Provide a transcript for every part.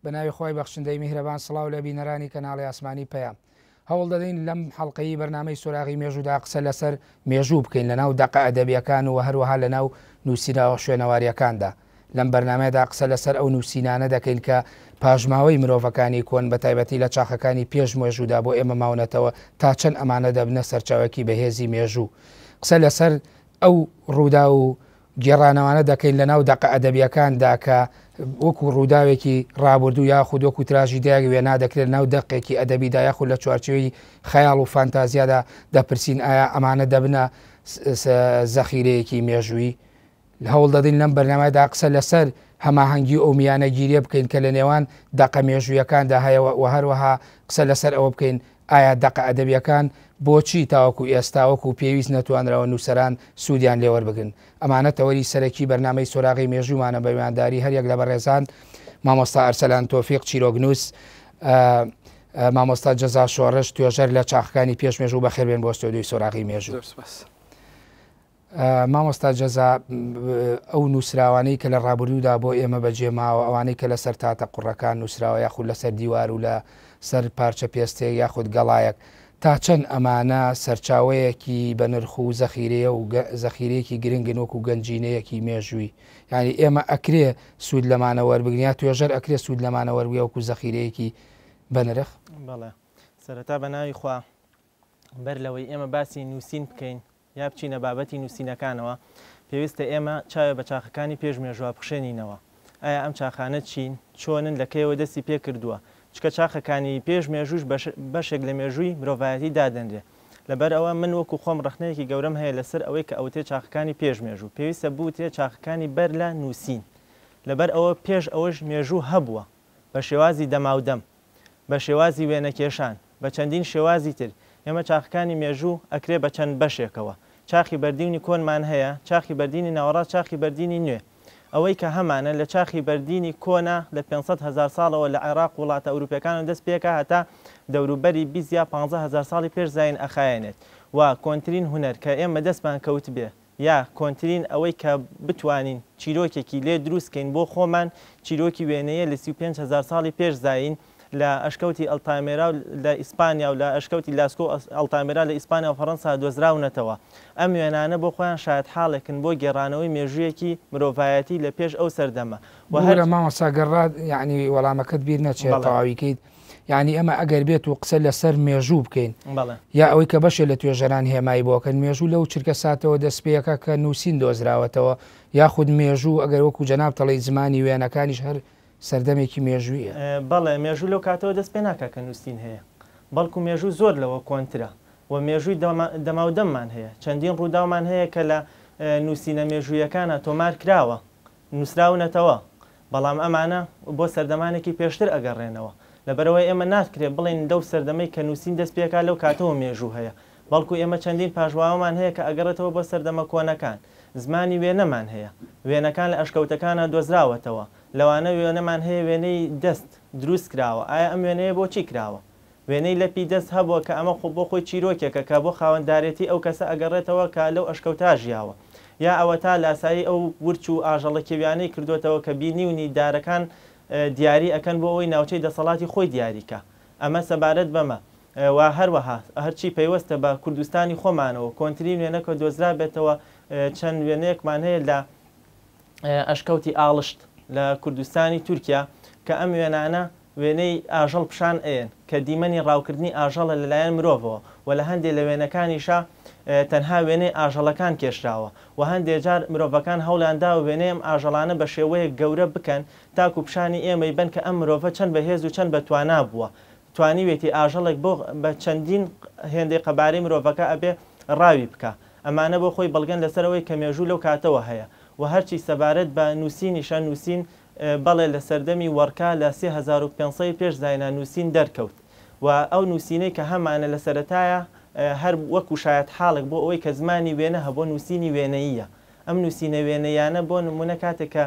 بەناوی خۆی بەخشندەی میهرەبان سڵاو لە بینەرانی کەناڵی ئاسمانی پەیام هەوڵ دەدەین لەم حەڵقەی بەرنامەی سوراغی مێژوودا قسە لەسەر مێژوو بکەین لەناو دەقە ئەدەبیەکان و هەروەها لەناو نووسینەوە شوێنەواریەکاندا. لەم بەرنمەیەدا قسە لەسەر ئەو نووسینانە دەکەین کە پاژماوەی مرۆڤەکانی کۆن بە تایبەتی لە چاخەکانی پێش مێژوودا بۆ ئێمە ماونەتەوە تا چەند ئەمانە دەبنە سەرچاوێکی بەهێزی مێژوو. قسە لەسەر ئەو ڕوودا و گێڕانەوانە دەکەین لەناو دەقە ئەدەبیەکاندا کە وەکو ڕووداوێکی ڕابردوو یاخود وەکو تراژیدیاوی وێ نادەکرێت ناو دەقێکی ئەدەبیدا یاخود لە چوارچێوەی خەیاڵ و فانتازیادا دەپرسین ئایا ئەمانە دەبنە زەخیرەیەکی مێژووی. هەوڵ دەدەین لەم بەرنامەدا قسە لەسەر هەماهەنگی ئەو میانە گیریە بکەین کە لە نێوان دەقە مێژوویەکاندا هەیە و هەروەها قسە لەسەر ئەوە بکەین ئایا دەقە ئەدەبیەکان بۆچی تاوەکو ئێستا وەکو پێویست نەتوانرەوە نووسەران سوودیان لێوەربگرن. ئەمانە تەوەری سەرەکی بەرنامەی سۆراغی مێژوومانە بە میوانداری هەریەک لە بەڕێزان مامۆستا ئەرسەلان تۆفیق چیرۆگنووس، مامۆستا جەزا شۆڕش توێژەر لە چاخەکانی پێش مێژوو بەخێربێن بۆ ستۆدیۆی سۆراغی مێژوو. مامۆستا جەزا ئەو نووسراوانەی کە لە ڕابردوودا بۆ ئێمە بەجێماوە ئەوانەی کە لەسەر تاتە قوڕەکان نووسراوە یاخود لەسەر دیوار و لە سەر پارچە پێستەیە یاخود گەڵایەک تا چەند ئەمانە سەرچاوەیەکی بە نرخ و زەخیرەیە و زەخیرەیەکی گرنگن وەکو گەنجینەیەکی مێژووی. یعنی ئێمە ئەکرێ سوود لەمانە وەربگریا توێژەر ئەکرێ سوود لەمانە وەربگریا وەکو زەخیرەیەکی بەنرخ. بەڵێ سەرەتا بە ناوی خوا بەر لەوەی ئێمە باسی نووسین بکەین یا بچینە بابەتی نووسینەکانەوە پێویستە ئێمە چاوە بە چاخەکانی پێش مێژووە بخشێنینەوە. ئایا ئەم چاخانە چین چۆنن لەکەیەوە دەستی پێ کردووە چکە چاخەکانی پێش مێژووش بەشێک لە مێژووی مرۆڤایەتی دادەنرێ. لەبەر ئەوە من وەکو خۆم ڕخنەیەکی گەورەم هەیە لەسەر ئەوەی کە ئەوتێ چاخەکانی پێش مێژوو پێویستە بوتێ چاخەکانی بەر لە نووسین. لەبەر ئەوە پێش ئەوەش مێژوو هەبووە بە شێوازی دەماودەم بە شێوازی وێنەکێشان بە چەندین شێوازی تر. ئێمە چاخەکانی مێژوو ئەکرێ بە چەند بەشێکەوە. چاخی بەردینی کۆنمان هەیە، چاخی بەردینی ناوەڕاست، چاخی بەردینی نوێ. ئەوەی کە هەمانە لە چاخی بەردینی کۆنا لە 500,000 ساڵەوە لە عێراق وڵاتە ئەوروپیەکان دەست پێکە هەتا دەوروبەری 20 یا 15,000 ساڵی پێش زاین ئەخایەنێت و کۆنترین هونەر کە ئێمە دەستمان کەوت بێ یا کۆنترین ئەوەی کە بتوانین چیرۆکێکی لێ دروستکەین بۆ خۆمان چیرۆکی وێنەیە لە 35,000 ساڵی پێش زاین لە ئەشکەوتی ئەڵتامێرا لە ئیسپانیا و لە ئەشکەوتی لاسکۆ ئەڵتامێرا لە ئیسپانیا و فەڕەنسا دۆزراونەتەوە. ئەم وێنانە بۆ خۆیان شاید حاڵێکن بۆ گێڕانەوەی مێژوویەکی مرۆڤایەتی لە پێش ئەو سەردەمە. وهرە مامۆستا گەڕات یعنی وەڵامەکەت بیر نەچێت تەواویکەیت. یعنی ئەمە ئەگەر بێت و قسە لەسەر مێژوو بکەین یا ئەوەی کە بەشێ لە توێژەران هێمای بۆکەن مێژوو لەو چرکە ساتەوە دەستپێکە کە نووسین دۆزراوەتەوە یاخود مێژوو ئەگەر وەکو جەناب تەڵی زمانی وێنەکانیش هەر سەردەمێکی مێژوویە. بەڵێ مێژوو لەو کاتەوە دەست پێ ناکە کە نووسین هەیە بەڵکو مێژوو زۆر لەوە کۆنترە و مێژووی دەماودەممان هەیە. چەندین ڕووداومان هەیە کە لە نووسینە مێژوویەکانە تۆمار کراوە نووسراونەتەوە بەڵام ئەمانە بۆ سەردەمانێکی پێشتر ئەگەڕێنەوە. لەبەرەوەی ئێمە ناتکرێت بڵێن دەو سەردەمەی کە نووسین دەست پێکا لەو کاتەوە مێژوو هەیە بەڵکو ئێمە چەندین پاژواوەمان هەیە کە ئەگەڕێتەوە بۆ سەردەمە کۆنەکان. زمانی وێنەمان هەیە، وێنەکان لە ئەشکەوتەکانە دۆزراوەتەوە، لەوانە وێنەمان هەیە وێنەی دەست دروست کراوە. ئایا ئەم وێنەیە بۆچی کراوە؟ وێنەی لەپی دەست هەبووە کە ئەمە بۆ خۆی چیرۆکێکە کە بۆ خاوەنددارێتی ئەو کەسە ئەگەڕێتەوە کە لەو ئەشکەوتا ژیاوە یا ئەوە تا لاسایی ئەو ورچ و ئاژەڵە کێویانەی کردوێتەوە کە بینیونی دارەکان دیاری ئەکەن بۆ ئەوەی ناوچەی دەسەڵاتی خۆی دیاریکە. ئەمە سەبارەت بەمە و هەروەها هەرچی پەیوەستە بە کوردستانی خۆمانەوە کۆنترین وێنەکە دۆزرا بێتەوە. چەند وێنەیەکمان هەیە لە ئەشکەوتی ئاڵشت لە کوردستانی تورکیا کە ئەم وێنانە وێنەی ئاژەڵ پیشان ئەیەن کە دیمەنی ڕاوکردنی ئاژەڵە لەلایەن مرۆڤەوە و لە هەندێک لە وێنەکانیشا تەنها وێنەی ئاژەڵەکان کێشراوە و هەندێک جار مرۆڤەکان هەوڵیاندا و وێنەی ئەم ئاژەڵانە بە شێوەیە گەورە بکەن تاکو پیشانی ئێمەی بن کە ئەم مرۆڤە چەند بەهێز و چەند بەتوانا بووە توانیوێتی ئاژەڵێک بۆ بە چەندین هێندەی قەبارەی مرۆڤەکە ئەبێ ڕاوی بکە. ئەمانە بۆ خۆی بەڵگەن لەسەرەوەی کە مێژوو لەو کاتەوە هەیە و هەرچی سەبارەت بە نووسینیشە نووسین بەڵێ لە سەردەمی وەرکا لە 3500 پێش زاینە نووسین دەرکەوت و ئەو نووسینەی کە هەمانە لە سەرەتایە هەر وەکو شاید حاڵێک بۆ ئەوەی کە زمانی وێنە هەبوو نووسینی وێنەیە. ئەم نووسینە وێنەیانە بۆ نمونە کاتێک کە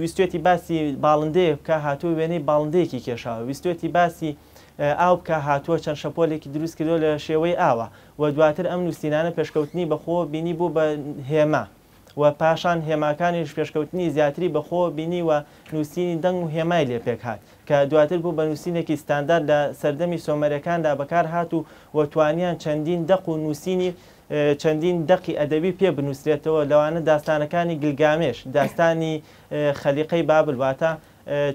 ویستێتی باسی باڵندەیە بکە هاتووە وێنەی باڵندەیەکی کێشاوە، ویستێتی باسی ئاو بکە هاتووە چەند شەپۆلێکی دروست کردو لە شێوەی ئاوە و دواتر ئەم نووسینانە پێشکەوتنی بەخۆ بینی بوو بە هێمە و پاشان هێماکانیش پێشکەوتنی زیاتری بەخۆ بینی و نووسینی دەنگ و هێمای لێ پێکات کە دواتر بوو بە نووسینێکی ستاندار لە سەردەمی سۆمەرەکاندا بەکار هات و توانیان چەندین دەق و نووسینی چەندین دەقی ئەدەبی پێ بنووسرێتەوە لەوانە داستانەکانی گلگامێش داستانی خەلیقەی بابل واتە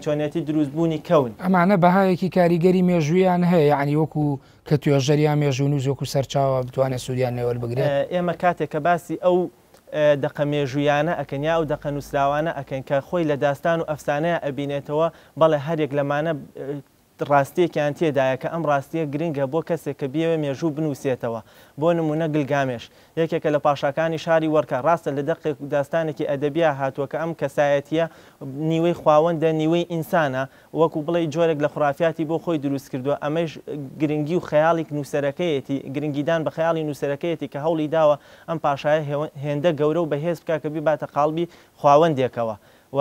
چۆنێتی دروستبوونی کەون ئەمانە بەهایەکی کاریگەری مێژوویان هەیە یعنی وەکو کە توێژەریان مێژوون و وەکو سەرچاوە بتوانێت سوودیان نێوەربگرێت. ئێمە کاتێک کە باسی ئەو دەقە مێژویانە ئەکەن یا ئەو دەقە نووسراوانە ئەکەن کە خۆی لە داستان و ئەفسانەیە ئەبینێتەوە بەڵێ هەرێک لەمانە ڕاستیەکیان تێدایە کە ئەم ڕاستیە گرنگە بۆ کەسێک کە بێوە مێژوو بنووسێتەوە بۆ نمونە گلگامێش یەکێکە لە پاشاکانی شاری وەرکە ڕاستە لە دەقێک داستانێکی ئەدەبیا هاتووە کە ئەم کەسایەتیە نیوەی خواوەندە نیوەی ئینسانە وەکو بڵێ جۆرێک لە خوافاتی بۆ خۆی دروست کردووە ئەمەش گرنگی و خەیاڵی نووسەرەکەیەتی گرنگیدان بە خەیاڵی نووسەرەکەیەتی کە هەوڵی داوە ئەم پاشایە هێندە گەورە و بەهێز بکە کە بیباتە قاڵبی خواوەندێکەوە و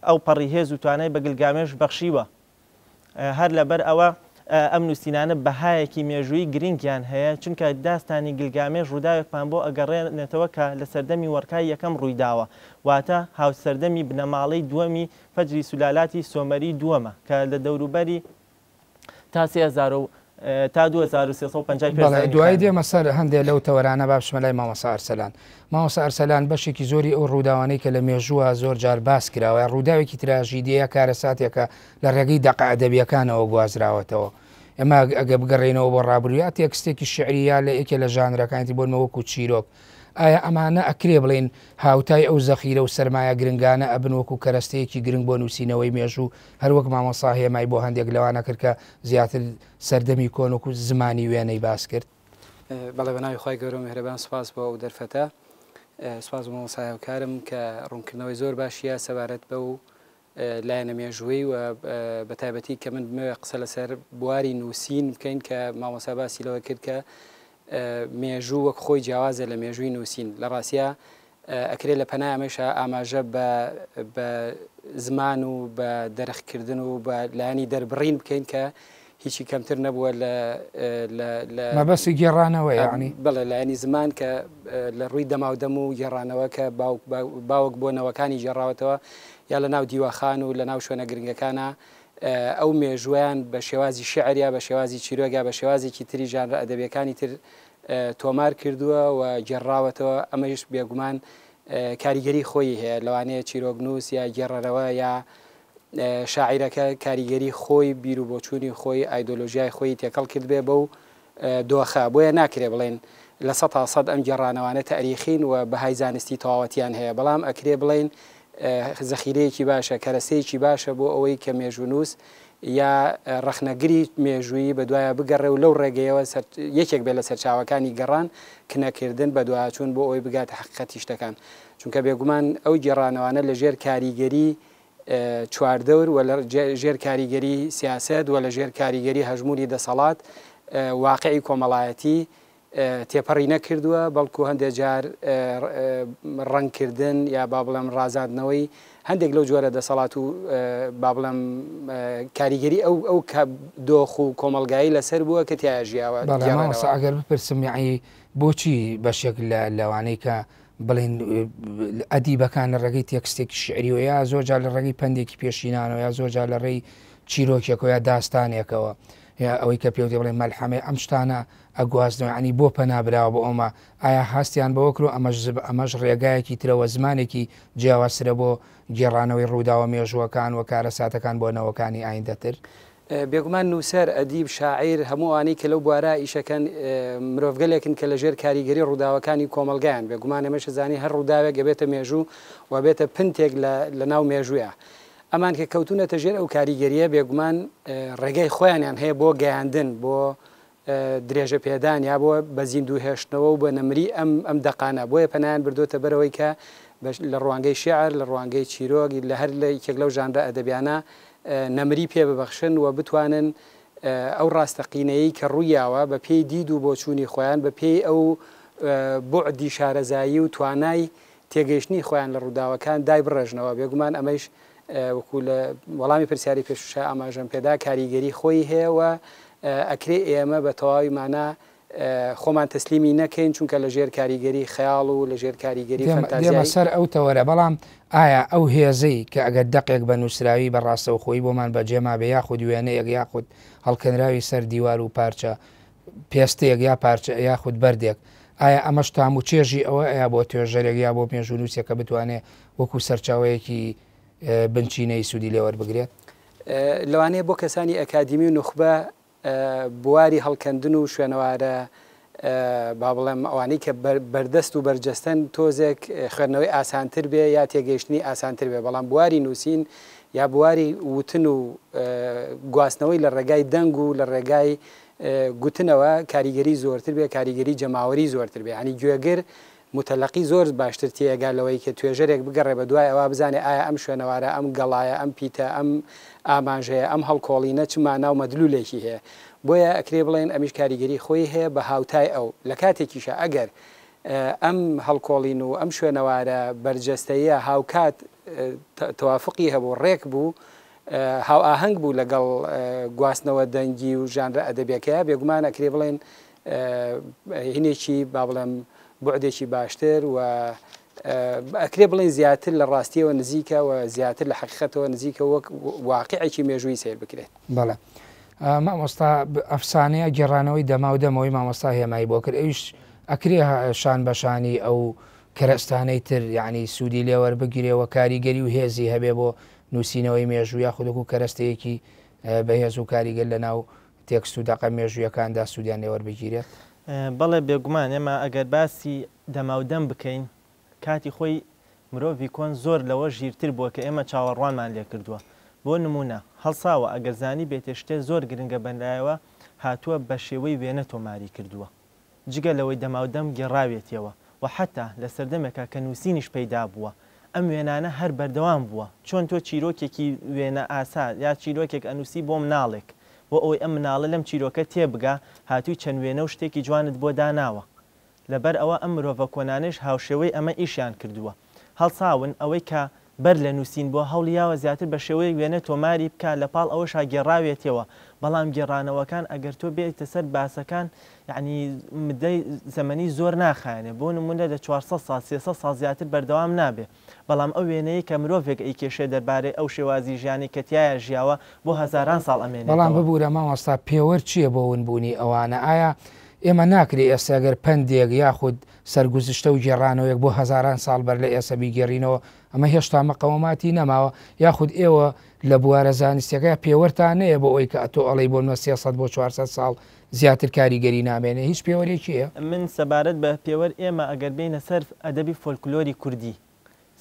ئەو پەڕی هێز و توانای بە گلگامێش بەخشیوە. هەر لەبەر ئەوە ئەم نووسینانە بەهایەکی مێژووی گرنگیان هەیە چونکە داستانی گلگامێش ڕووداوێکمان بۆ ئەگەڕێنێتەوە کە لە سەردەمی وەرکای یەکەم ڕوویداوە واتە هاوسەردەمی بنەماڵەی دووەمی فەجری سولالاتی سۆمەری دووەمە کە لە دەوروبەری تا 2350 دوای دێمە سەر هەندێک لەو تەوەرانە باشمە لای مامۆستا ئەرسەلان. مامۆستا ئەرسەلان بەشێکی زۆری ئەو ڕووداوانەی کە لە مێژووە زۆر جار باس کراوە ڕووداوێکی تراژیدەیە کارە ساتێکە لە ڕێگەی دەقە ئەدەبیەکانەوە گوازراوەتەوە. ئەمە ئەگە بگەڕێنەوە بۆ ڕابردوویە تێکستێکی شعریە لە یەکێ لە ژانرەکانی بۆنمە وەکو چیرۆک. ئایا ئەمانە ئەکرێ بڵێن هاوتای ئەو زەخیرە و سەرمایە گرنگانە ئەبن وەکو کەرەستەیەکی گرنگ بۆ نووسینەوەی مێژوو هەروەک مامۆستا هێمای بۆ هەندێک لەوانە کرد کە زیاتر سەردەمی کۆن وەکو زمانی وێنەی باس کرد. بەڵێ بەناوی خۆی گەورە و میهرەبان سوپاس بۆ ئەو دەرفەتە سوپاس بۆ مامۆستای هاوکارم کە ڕوونکردنەوەی زۆر باشیە سەبارەت بە و لایەنە مێژووی و بە تایبەتی کە من بمەوێ قسە لەسەر بواری نووسین بکەین کە مامۆستا باسی لەوە کرد کە مێژوو وەک خۆی جیاوازە لە مێژووی نووسین لە ڕاستیە ئەکرێت لە پەنای ئەمەشە ئاماژە بە زمان و بە دەرەخکردن و بە لایەنی دەربڕین بکەین کە هیچی کەمتر نەبووە لە مەبەستی گێڕانەوە یعنی بەڵێ لایەنی زمان کە لە ڕووی دەماودەم و گێڕانەوە کە باوک بۆ نەوەکانی گێڕاوەتەوە یا لە ناو دیوەخان و لە ناو شوێنە گرنگەکانە ئەو مێژویان بە شێوازی شعریا بە شێوازی چیرۆگا بە شێوازێکی تری ژانرە ئەدەبیەکانی تر تۆمار کردووە و گێڕاوەتەوە ئەمەش بێگومان کاریگەری خۆی هەیە لەوانەیە چیرۆگنووس یا گێڕەرەوە یا شاعیرەکە کاریگەری خۆی بیر و بۆچوونی خۆی ئایدۆلۆژیای خۆی تێکەڵ کرد بێ بەو دۆخە بۆیە ناکرێ بڵێن لە 100% ئەم گێڕانەوانە تاریخین و بەهای زانستی تەواوەتیان هەیە بەڵام ئەکرێ بڵێن زەخیرەیەکی باشە کەرەسەیەکی باشە بۆ ئەوەی کە مێژوونووس یا ڕەخنەگری مێژووی بە دوایە بگەڕێ و لەو ڕێگەیەوە یەکێک بێ لە سەرچاوەکانی گەڕان کنەکردن بە دوایچوون بۆ ئەوەی بگاتە حقیقەتی شتەکان چونکە بێگومان ئەو گێڕانەوانە لە ژێر کاریگەری چواردەور و لە ژێر کاریگەری سیاست و لە ژێر کاریگەری هەژموری دەسەڵات واقعی کۆمەڵایەتی تێپەڕی نەکردووە بەڵکو هەندێک جار ڕەنگکردن یا با بڵێم ڕازاندنەوەی هەندێک لەو جۆرە دەسەڵات و با بڵێم کاریگەری ئەو دۆخ و کۆمەلگایی لەسەر بووە کە تیاژیاوە ئەگەر بپرسم یعنی بۆچی بەشێک لەوانەی کە بڵێن ئەدیبەکان لە ڕێگەی تێکستێکی شعری و یا زۆر جار لە ڕێگەی پندێکی پێشینانەوە یا زۆر جار لە ڕێی چیرۆکێکەوە یا داستانێکەوە یا ئەوەی کە پێوتێ بڵێن مەلحەمێ ئەم شتانە ئەگوازنەوە عنی بۆ پەنابراوە بۆ ئەومە ئایا هەستیان بەوە کرۆ ئەمەش ڕێگایەکی ترەوە زمانێکی جیاوازترە بۆ گێڕانەوەی ڕووداوە مێژووەکان و کارە ساتەکان بۆ نەوەکانی ئایندەتر بێگومان نووسەر ئەدیب شاعیر هەمووانی کە لەو بوارە ئیشەکەن مرۆڤگەلێکن کە لەژێر کاریگەری ڕووداوەکانی کۆمەلگایان بێگومان ئێمەش زانی هەر ڕووداوێک گەبێتە مێژوو و بێتە پنتێک لە ناو مێژوویە ئەمان کە کەوتونەتە ژێر ئەو کاریگەریە بێگومان ڕێگەی خۆیانیان هەیە بۆ گەیاندن بۆ درێژە پێدان یا بۆ بە زیندوو هێشتنەوە و بە نەمری ئەم دەقانە بۆیە پەنایان بردوتە بەرەوەی کە لە ڕوانگەی شێعر لە ڕوانگەی چیرۆک لە هەر لە یەکێک لەو ژانرە ئەدەبیانە نەمری پێ ببەخشن و بتوانن ئەو ڕاستەقینەیە کە ڕوویاوە بە پێی دید و بۆچوونی خۆیان بە پێی ئەو بوعدی شارەزایی و توانای تێگەیشتنی خۆیان لە ڕووداوەکان دای بڕێژنەوە بێگومان ئەمەش وەکو لە وەڵامی پرسیاری پێشوشە ئاماژەم پێدا کاریگەری خۆی هەیە و ئەکرێ ئێمە بە تەواوی مانە خۆمان تەسلیمی نەکەین چونکە لە ژێر کاریگەری خەیاڵ و لە ژێر کاریگەری فەنتازیای دێمە سەر ئەو تەوەرە بەڵام ئایا ئەو هێزەی کە ئەگەر دەقێک بە نووسراوی بەڕاستەوە خۆی بۆمان بەجێما بە یاخود وێنەیەک یاخود هەڵکەنراوی سەر دیوار و پارچە پێستەیەک یا پارچە یاخود بەردێک ئایا ئەمەش تام و چێژی ئەوە ئەیا بۆ توێژەرێک یا بۆ مێژوو نووسێکە بتوانێت وەکو سەرچاوەیەکی بنچینەی سوودی لێوەربگرێت لەوانەیە بۆ کەسانی ئەکادیمی و نوخبە بواری هەڵکەندن و شوێنەوارە با بڵێم ئەوانەی کە بەردەست و بەرجەستن تۆزێک خوێندنەوەی ئاسانتر بێ یا تێگەیشتنی ئاسانتر بێ بەڵام بواری نووسین یا بواری وتن و گواستنەوەی لە ڕێگای دەنگ و لە ڕێگای گوتنەوە کاریگەری زۆرتر بێ کاریگەری جەماوەری زۆرتر بێ هەنی گوێگر متەلەقی زۆر باشتر تێگا لەوەی کە توێژەرێک بگەڕێ بە دوای ئەوە بزانێ ئایا ئەم شوێنەوارە ئەم گەڵایە ئەم پیتە ئەم ئاماژەیە ئەم هەڵکۆڵینە چ مانا و مەدلولێکی هەیە بۆیە ئەکرێ بڵێن ئەمیش کاریگەری خۆی هەیە بە هاوتای ئەو لە کاتێکیشە ئەگەر ئەم هەڵکۆڵین و ئەم شوێنەوارە بەرجەستەیە هاوکات تەوافقی هەبوو ڕێک بوو هاو ئاهەنگ بوو لەگەڵ گواستنەوە دەنگی و ژانرە ئەدەبیەکەیە بێگومان ئەکرێ بڵێن هینێکی با بڵێم بعدێکی باشتر و ئەکرێ بڵێن زیاتر لە ڕاستیەوە نزیکە و زیاتر لە حقیقەتەوە نزیکە وەک واقعێکی مێژووی سیر بکرێت. بەڵێ مامۆستا ئەفسانەیە گێڕانەوەی دەما و دەمەوەی مامۆستا هێمایی بۆ کرد ئەویش ئەکرێ شان بەشانی ئەو کەرەستانەی تر یعنی سوودی لێوەربگیرێەوە کاریگەری و هێزی هەبێ بۆ نووسینەوەی مێژوو یا خودکو کەرەستەیەکی بەهێز و کاریگەر لە ناو تێکست و دەقە مێژوویەکاندا سوودیان لێوەربگیرێت. بەڵێ بێگومان ئێمە ئەگەر باسی دەماودەم بکەین کاتی خۆی مرۆڤی کۆن زۆر لەوە ژیرتر بووە کە ئێمە چاوەڕوانمان لێ کردووە بۆ نمونە هەڵساوە ئەگەرزانی بێتێ شتێ زۆر گرنگە بەلایەوە هاتووە بە شێوەی وێنە تۆماری کردووە جگە لەوەی دەماودەم گێڕاوێتەوە و حتا لە سەردەمێکە کە نووسینیش پەیدا بووە ئەم وێنانە هەر بەردەوام بووە چۆن تۆ چیرۆکێکی وێنە ئاسا یا چیرۆکێک ئەنووسی بۆ مناڵێک بۆ ئەوەی ئەم مناڵە لەم چیرۆکە تێبگا هاتووی چەند وێنە و شتێکی جوانت بۆ داناوە لەبەر ئەوە ئەم مرۆڤە کۆنانش هاوشێوەی ئەمە ئیشیان کردووە هەڵساون ئەوەی کە بەر لە نووسین بۆ هەوڵیاوە زیاتر بە شێوەی وێنە تۆماری بکە لە پاڵ ئەوەش گێڕاوێتەوە بەڵام گێڕانەوەکان ئەگەر تۆ بێتە سەر باسەکان یعنی مدەی زەمەنی زۆر ناخایێنێ بۆ نمونە لە 400 سال 300 سال زیاتر بەردەوام نابێ بەڵام ئەو وێنەیە کە مرۆڤێک ئەیکێشێ دەربارەی ئەو شێوازی ژیانی کە تایە ژیاوە بۆ هەزاران ساڵ ئەمێنێت. بەڵام ببوورە مامۆستا پێوەەر چییە بۆ ونبوونی ئەوانە ئایا ئێمە ناکری ئێستاگەر پندێک یاخود سەرگوزشتە و گێڕانەوەیەک بۆ هەزاران ساڵ بەر لە ئێسە بیگەڕینەوە ئەمە هێشتا مەقەوماتی نەماوە یاخود ئێوە لە بوارە زانستیەکە پێوەرتانەیە بۆ ئەوی کە ئەتۆ ئەڵی بۆ 300 بۆ 400 ساڵ زیاتر کاریگەری نامێنێ هیچ پێوەرێکیە من سەبارەت بە پێوەەر ئێمە ئەگەر بینە سەر ئەدەبی فۆلکلۆری کوردی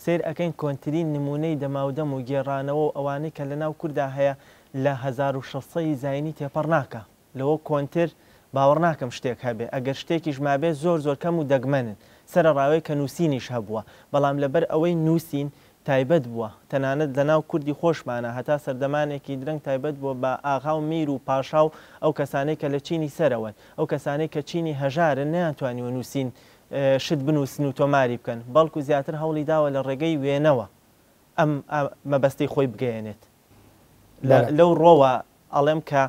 سیر ئەەکەین کۆنتترین نمونەی دەماودەم و گێڕانەوە و ئەوانەی کە لە ناو کووردا هەیە لە 1600 زاینی تێپەڕ ناکە لەوە کۆنتر باوەڕ ناکەم شتێک هەبێ ئەگەر شتێکیش مابێت زۆر کەم و دەگمەنن سرە ڕاوەی کە نووسینیش هەبووە بەڵام لەبەر ئەوەی نووسین تایبەت بووە تەنانەت لە ناو کوردی خۆشمانە هەتا سەردەمانێکی درەنگ تایبەت بووە بە ئاغا و میر و پاشا و ئەو کەسانەی کە لە چینی سەرەوەن ئەو کەسانەی کە چینی هەژارن نەیانتوانیوە نووسین شت بنووسن و تۆماری بکەن بەڵکو زیاتر هەوڵی داوە لە ڕێگەی وێنەوە ئەم مەبەستی خۆی بگەێنێت لەو ڕۆوە ئەڵێم کە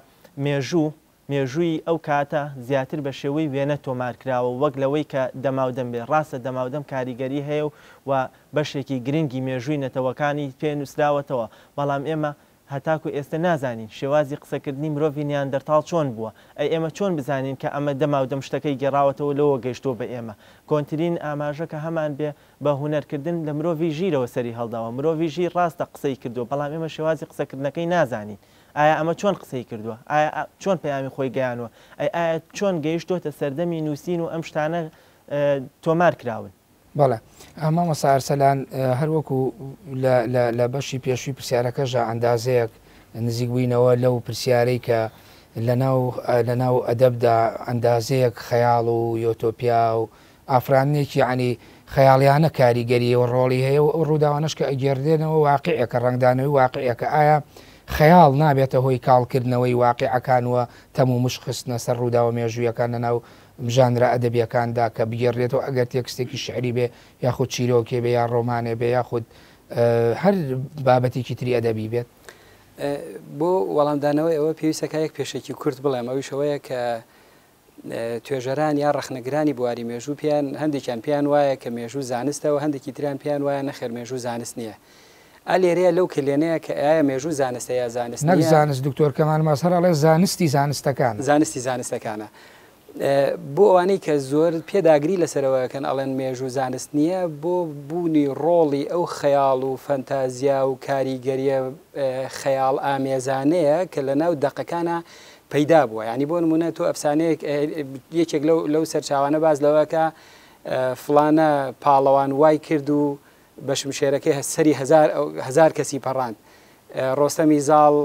مێژووی ئەو کاتە زیاتر بە شێوەی وێنە تۆمارکراوە وەک لەوەی کە دەماودەم بێ ڕاستە دەماودەم کاریگەری هەیە و بەشێکی گرنگی مێژووی نەتەوەکانی پێ نووسراوەتەوە بەڵام ئێمە هەتاکو ئێستا نازانین شێوازی قسەکردنی مرۆڤی نیاندەرتاڵ چۆن بووە ئەی ئێمە چۆن بزانین کە ئەمە دەماودەم شتەکەی گێڕاوەتەوە لەوە گەیشتۆ بە ئێمە کۆنتترین ئاماژەکە هەمان بێ بە هونەرکردن لە مرۆڤی ژیرەوە سەری هەڵداوە مرۆڤی ژیر ڕاستە قسەی کردو بەڵام ئێمە شێوازی قسەکردنەکەی نازانین ئایا ئەمە چۆن قسەی کردووە ئایا چۆن پەیامی خۆی گەیانوە ئایا چۆن گەیشتۆتە سەردەمی نووسین و ئەم شتانە تۆمار کراون بەڵێ ئەمە مەسارسەلان هەروەکو لە بەشی پێشووی پرسیارەکەژە ئەندازەیەک نزیک بووینەوە لەو پرسیارەی کە لە ناو ئەدەبدا ئەندازەیەک خەیاڵ و یۆتۆپیا و ئافرانێکی عنی خەیاڵیانە کاریگەری و ڕۆڵی هەیە و ڕووداوانش کە ئەگەردێنەوە واقعەکە ڕنگدانەوەی واقعەکە ئایا خەیاڵ نابێتە هۆی کاڵکردنەوەی واقعەکانوە تەم و مشخستنە سەر ڕووداوە مێژوویەکان لەناو ژانرە ئەدەبیەکاندا کە بگەڕێتەوە ئەگەر تێکستێکی شعری بێ یاخود چیرۆکێ بێ یا ڕۆمانێ بێ یاخود هەر بابەتێکی تری ئەدەبی بێت بۆ وەڵامدانەوەی ئەوە پێویستەکە یەک پێشێکی کورت بڵێم ئەویشەوەیە کە توێژەران یا ڕخنەگرانی بواری مێژوو پیان هەندێکیان پیان وایە کە مێژوو زانستەوە هەندێکی تریان پیان وایە نەخێر مێژوو زانست نییە. ئالێرەیە لەو کلێنەیە کە ئایا مێژوو زانستە یا زانست نەک زانست دکتۆر کەمال ماسەر ئەڵێ زانستی زانستەکان زانستەکانە. بۆ ئەوانەی کە زۆر پێداگری لەسەرەوەکەن ئەڵێن مێژوو زانست نییە بۆ بوونی ڕۆڵی ئەو خەیاڵ و فەنتازیا و کاریگەریە خەیاڵ ئامێزانەیە کە لە ناو دەقەکانە پەیدا بووە. ینی بۆ نمونە تۆ ئەفسانەیەک یەکێک لەو سەرچاوانە باز لەوەکە فلانە پاڵەوان وای کرد و بە شمشێرەکەی سەری هزار کەسی پەڕاند. ڕۆستەمی زاڵ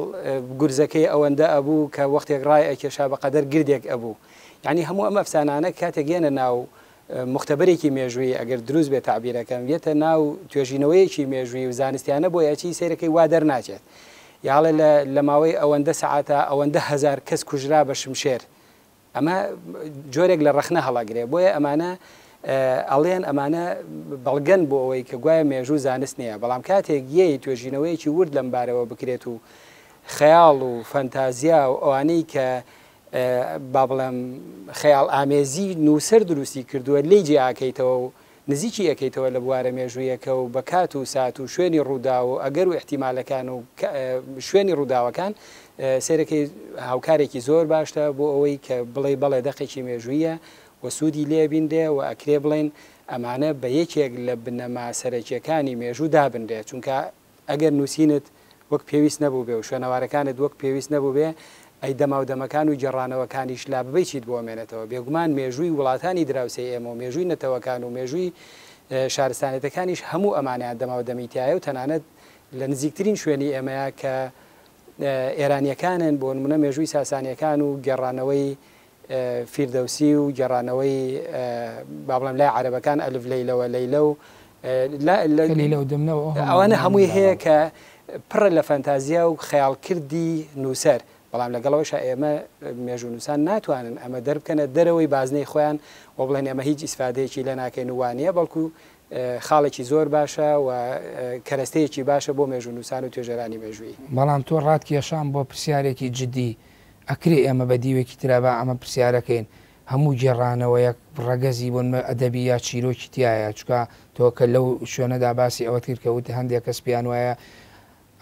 گورزەکەی ئەوەندە ئەبوو کە وەختێک ڕای ئەکێشا بە قەدەر گردێک ئەبوو. یعنی هەموو ئەم ئەفسانانە کاتێک گێنە ناو مختبەرێکی مێژووی ئەگەر دروست بێت تعبیرەکەم بێتە ناو توێژینەوەیەکی مێژووی و زانستیانە بۆ یاچی سیرەکەی وا دەرناچێت. یاڵێ لە ماوەی ئەوەندە سەعاتە ئەوەندە هزار کەس کوژرا بە شمشێر. ئەمە جۆرێک لە ڕەخنە هەڵاگرێ بۆیە ئەمانە ئەڵێن ئەمانە بەڵگەن بۆ ئەوەی کە گوایە مێژوو زانست نییە. بەڵام کاتێک یەی توێژینەوەیەکی ورد لەم بارەوە بکرێت و خەیاڵ و فەنتازیا و ئەوانەی کە با بڵێم خەیاڵ ئامێزی نووسەر دروستی کردووە لی جیاکەیتەوە و نزیکی ئەەکەیتەوە لە بوارە مێژوویەکە و بە کات و سات و شوێنی ڕوودا و ئەگەر و احتیمالەکان و شوێنی ڕووداوەکان سێرەکەی هاوکارێکی زۆر باشتە بۆ ئەوەی کە بڵێ بەڵێ دەقێکی مێژوویە و سوودی لێبیندێ و ئەکرێ بڵێن ئەمانە بە یەکێک لە بنەما سەرەکیەکانی مێژوو دابندێ چونکە ئەگەر نووسینت وەک پێویست نەبوو بێ و شوێنەوارەکانت وەک پێویست نەبوو بێ ئەی دەماودەمەکان و جێڕانەوەکانیش لا ببەی چیت بۆ مێنێتەوە. بێگومان مێژووی وڵاتانی دراوسێ ئێمە و مێژووی نەتەوەکان و مێژووی شارستانەتەکانیش هەموو ئەمانیان دەماودەمیتیایە و تەنانەت لە نزیکترین شوێنی ئێمەیە کە ئێرانیەکانن بۆ نمونە مێژووی ساسانیەکان و گێڕانەوەی فیردەوسی و گێڕانەوەی با بڵێم لای عەرەبەکان ئەلف لەیلەوە لەیلە و ئەوانە هەمووی هەیە کە پڕە لە فەنتازیا و خەیاڵکردی نووسەر. بەڵام لەگەڵەوەشە ئێمە مێژوو نووسان ناتوانن ئەمە دەربکەنە دەرەوەی بازنەی خۆیان و بڵێن ئەمە هیچ ئیسفادەیەکی لە ناکەین وانە بەڵکو خاڵێکی زۆر باشە و کەرەستەیەکی باشە بۆ مێژوو نووسان و توێژەرانی مێژووی. بەڵام تۆ ڕاتکێشان بۆ پرسیارێکی جدی ئەکرێ ئێمە بە دیوێکی ترابا ئەمە پرسیارەکەین هەموو گێڕانەوە یەک ڕەگەزی بۆن ئەدەبی یا چیرۆکی تایە چکە تۆ کە لەو شوێنەدا باسی ئەوە کرد کە وت هەندێک کەس پیان وایە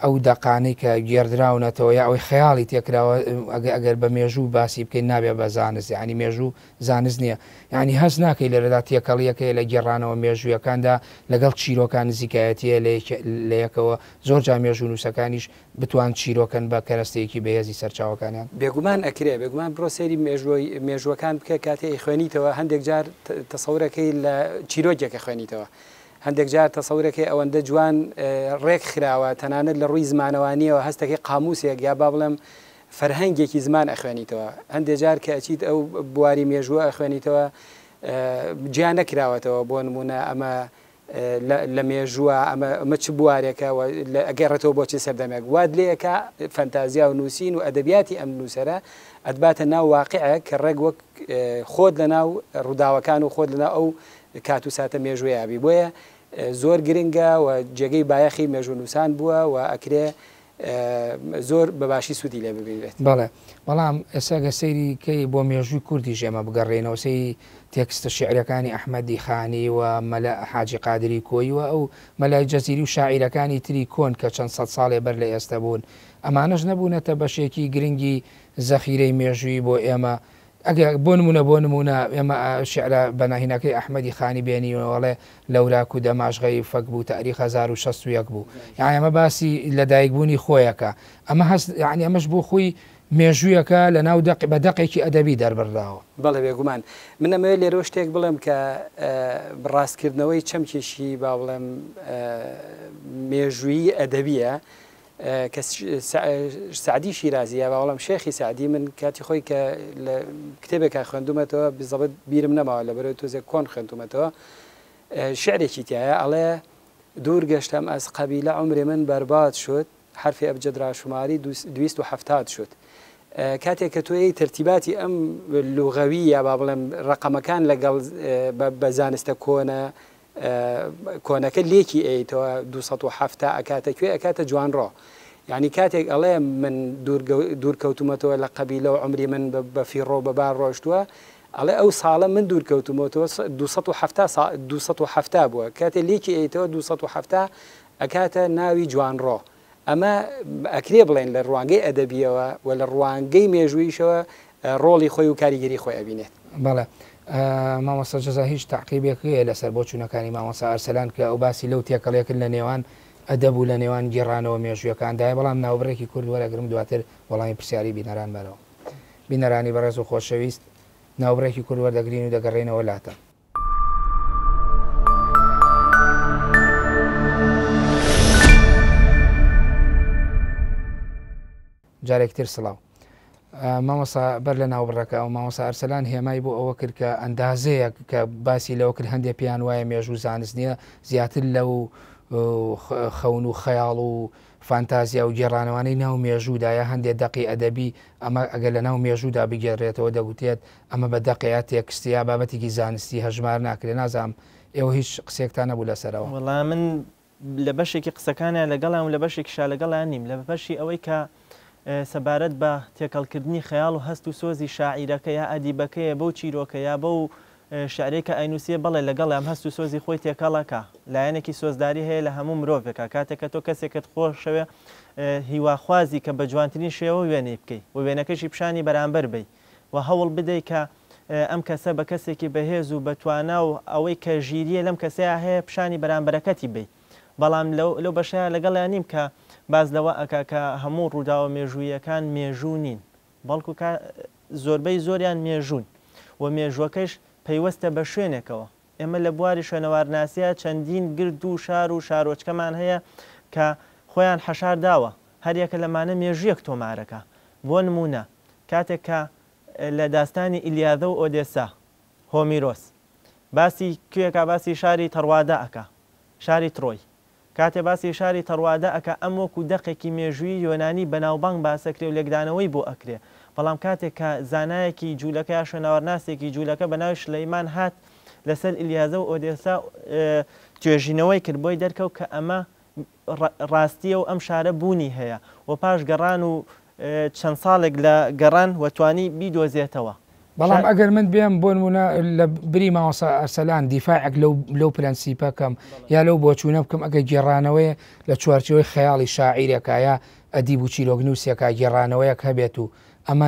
ئەو دەقانەی کە گێردراونەتەوە یا ئەوەی خەیاڵی تێکراوە ئەگەر بە مێژوو باسی بکەین نابێ بە زانست ینی مێژوو زانست نییە. ینی هەست ناکەی لەرەدا تێکەڵیەکەی لە گێڕانەوە مێژوویەکاندا لەگەڵ چیرۆکان نزیکایەتیە لە یەکەوە زۆر جا مێژوو نووسەکانیش بتوان چیرۆکەن بە کەرەستەیەکی بەهێزی سەرچاوەکانیان. بێگومان ئەکرێ بێگومان بڕۆسەری مێژووەکان بکە کاتێ خوێنیتەوە هەندێک جار تەسەورەکەی لە چیرۆکێکە خوێنیتەوە. هەندێک جار تەسەورەکەی ئەوەندە جوان ڕێک خراوە تەنانەت لە ڕووی زمانەوانیەوە هەستەکەی قاموسێک یا با بڵێم فەرهەنگێکی زمان ئەخوێنیتەوە. هەندێک جار کە ئەچیت ئەو بواری مێژووە ئەخوێنیتەوە گیان نەکراوەتەوە بۆ نمونە ئەمە لە مێژووە ئەمە چ بوارێکە ئەگەڕێتەوە بۆچی سەردەمێک واد لێەکە فەنتازیا و نووسین و ئەدەبیاتی ئەم نووسەرە ئەدباتە ناو واقعە کە ڕێک وەک خۆت لە ناو ڕووداوەکان و خۆت لەناو ئەو کات و ساتە مێژوویابی بۆیە زۆر گرنگە و جێگەی بایەخی مێژوو نووسان بووە و ئەکرێ زۆر بەباشی سوودی لێ ببینێت. بەڵێ بەڵام ئێساگە سەیری کەی بۆ مێژووی کوردی ژێمە بگەڕێنەوە سەی تێکستە شعرەکانی ئەحمەدی خانی و مەلا حاجی قادری کۆی و ئەو مەلای جەزیری و شاعیرەکانی تری کۆن کە چەند سەد ساڵێ بەر لە ئێستا بوون ئەمانەش نەبوونەتە بەشێکی گرنگی زەخیرەی مێژووی بۆ ئێمە. ئەگەر بۆ نمونە ئێمە شعرە بەناهینەکەی ئەحمەدی خانی بێنیوەڵێ لەوراک و دەماشغی فەک بوو تاریخ 1661 بوو یعنی ئەمە باسی لەدایکبوونی خۆیەکە ئەمە هەست یعنی ئەمەش بۆ خۆی مێژوویەکە لە ناو بە دەقێکی ئەدەبی دەربڕداوە. بەڵێ بێگومان منەمەوێت لێرە شتێک بڵێم کە ڕاستکردنەوەی چەمکێشی با بڵێم مێژووی ئەدەبیە کە سعدی شیرازیە باوەڵام شێخی سعدی من کاتی خۆی کە لە کتێبێکە خوێندومەتەوە بزەبت بیرم نەماوە لە بەرەوەی تۆزێک کۆن خوێندومەتەوە شعرێکی تایە ئەڵێ دوور گەشتم ئەس قەبیلە عمری من بەرباد شد حرفی ئەبجەدرا شماری 270 شد. کاتێک کە تۆی ترتیباتی ئەم لوغەوی یا با بڵێم ڕقەمەکان لەگەڵ بە زانستە کۆنەکە لێکی ئەیتەوە 270 ئەکاتەکوێ ئەکاتە جوانڕۆ. یعنی کاتێک ئەڵێ من دوورکەوتومەتەوە لە قەبیلە و عمری من بە فیڕۆ بەبار ڕۆشتووە ئەڵێ ئەو ساڵە من دوورکەوتمەوە 270 بووە کاتێ لێکی ئەیتەوە 270 ئەکاتە ناوی جوانڕۆ. ئەمە ئەکرێ بڵێن لە ڕوانگەی ئەدەبیەوە و لە ڕوانگەی مێژوویشەوە ڕۆڵی خۆی و کاریگەری خۆی ئەبینێت. بەڵێ مامۆستا جەزا هیچ تعقیبێکەیە لەسەر بۆ چوونەکانی مامۆستا ئەرسەلان کە ئەو باسی لەو تێکەڵێکن لە نێوان ئەدەب و لە نێوان گێڕانەوە مێژویەکاندایە، بەڵام ناوبڕێکی کورد وەرەگرم دواتر وەڵامی پرسیاری بینەران بەرەوە. بینەرانی بەڕێز و خۆشەویست، ناوبڕێکی کورد وەردەگرین و دەگەڕێنەوە لاتە. جارێکتر سڵاو. مامۆستا بەر لە ناوبڕەکە ئەو مامۆستا ئەرسەلان هێمای بۆ ئەوە کرد کە ئەندازەیە کە باسی لەوە کرد هەندێک پیان وایە مێژوو زانست نییە، زیاتر لەو خەون و خەیاڵ و فانتازیا و گێڕانەوانەی ناو مێژوودایە هەندێک دەقی ئەدەبی ئەمە ئەگەر لە ناو مێژوودا بگێڕێتەوە دەگوتێت ئەمە بە دەقەیە تێکستیا بابەتێکی زانستی هەژمار ناکرێت. نازانم ئێوە هیچ قسێکتان نەبوو لەسەرەوە؟ وەڵام من لە بەشێکی قسەکانیان لەگەڵام و لە بەشێکیشا لەگەڵیان نیم، لە بەشی ئەوەی کە سەبارەت بە تێکەڵکردنی خەیاڵ و هەست و سۆزی شاعیرەکە یا ئەدیبەکەیە بەو چیرۆکە یا بەو شعرێکە ئاینوسیە بەڵێ لەگەڵ ئەم هەست و سۆزی خۆی تێکەڵەکە لایەنێکی سۆزداری هەیە لە هەموو مرۆڤێکە. کاتێککە تۆ کەسێکت خۆشەوێ هیواخوازی کە بە جوانترین شێوە وێنەی بکەیت و وێنەکەشی پیشانی بەرامبەر بی و هەوڵ بدەیت کە ئەم کەسە بە کەسێکی بەهێز و بەتوانە و ئەوەی کە ژیریە لەم کەسەیە هەیە پیشانی بەرامبەرەکەتی بی. بەڵام لەو بەشەیە لەگەڵیان نیم کە باز لەوە ئەکا کە هەموو ڕووداوە مێژوویەکان مێژوو نین، بەڵکو زۆربەی زۆریان مێژوون و مێژوەکەش پەیوەستە بە شوێنێکەوە. ئێمە لە بواری شوێنەوارناسیە چەندین گرد و شار و شارۆچکەمان هەیە کە خۆیان حەشار داوە، هەریەکە لەمانە مێژویەک تۆمارەکە. بۆ نمونە کاتێک کە لە داستانی ئیلیاذە و ئۆدێسا هۆمیرۆس باسی کوێکە باسی شاری تەڕوادە ئەکا، شاری ترۆی. کاتێ باسی شاری تەڕوادە ئەکە ئەم وەکو دەقێکی مێژووی یۆنانی بەناوبانگ باسەکرێ و لێکدانەوەی بۆ ئەکرێ. بەڵام کاتێک کە زانایەکی جوولەکە یا شوێنەوەرناسێکی جوولەکە بە ناوی شلەیمان هات لەسەر ئیلیاذە و ئۆدێسا توێژینەوەی کرد بۆی دەرکەوت کە ئەمە ڕاستیە و ئەم شارە بوونی هەیە و پاش گەڕان و چەند ساڵێک لە گەڕان وەتوانی بیدۆزێتەوە. بەڵام ئەگەر من بێم بۆ نمونە لە بری مامۆستا ئەرسەلان دیفاعێک لەو پرەنسیپە بکەم یا لەو بۆچوونە بکەم ئەگەر گێڕانەوەی لە چوارچەوەی خەیاڵی شاعیرێکە یا ئەدیب و چیرۆکنووسێکە گێڕانەوەیەک هەبێت و ئەمە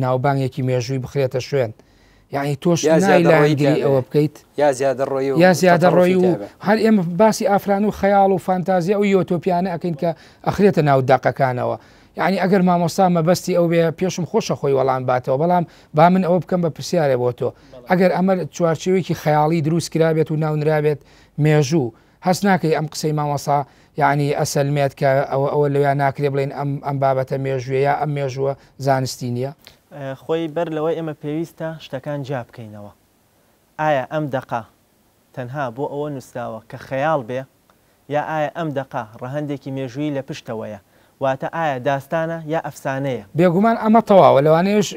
ناوبانگێکی مێژووی بخرێتە شوێن، یعنی تۆش نایلاگیری ئەوە بکەیت یا زیادەڕۆیی و هەر ئێمە باسی ئافران و خەیاڵ و فانتازیا و یۆتۆپیانە ئەکەین کە ئەخرێتە ناو داقەکانەوە. یعنی ئەگەر مامۆستا مەبەستی ئەو بێ پێشم خۆشە خۆی وەڵام باتەوە، بەڵام با من ئەوە بکەم بە پرسیارێ بۆ تۆ ئەگەر ئەمە چوارچێوێکی خەیاڵی دروست کرابێت و ناونرابێت مێژوو هەست ناکەی ئەم قسەی مامۆستا یعنی ئەسەلمێت کە ئەوە لەوێ ناکرێ بڵێن ئەم بابەتە مێژووە یا ئەم مێژووە زانستی نییە؟ خۆی بەر لەوەی ئێمە پێویستە شتەکان جا بکەینەوە. ئایا ئەم دەقا تەنها بۆ ئەوە نووسراوە کە خەیاڵ بێ یا ئایا ئەم دەقا ڕەهەندێکی مێژووی لە پشتەوەیە، واتە ئایا داستانە یا ئەفسانەیە؟ بێگومان ئەمە تەواوە لەوانەیەش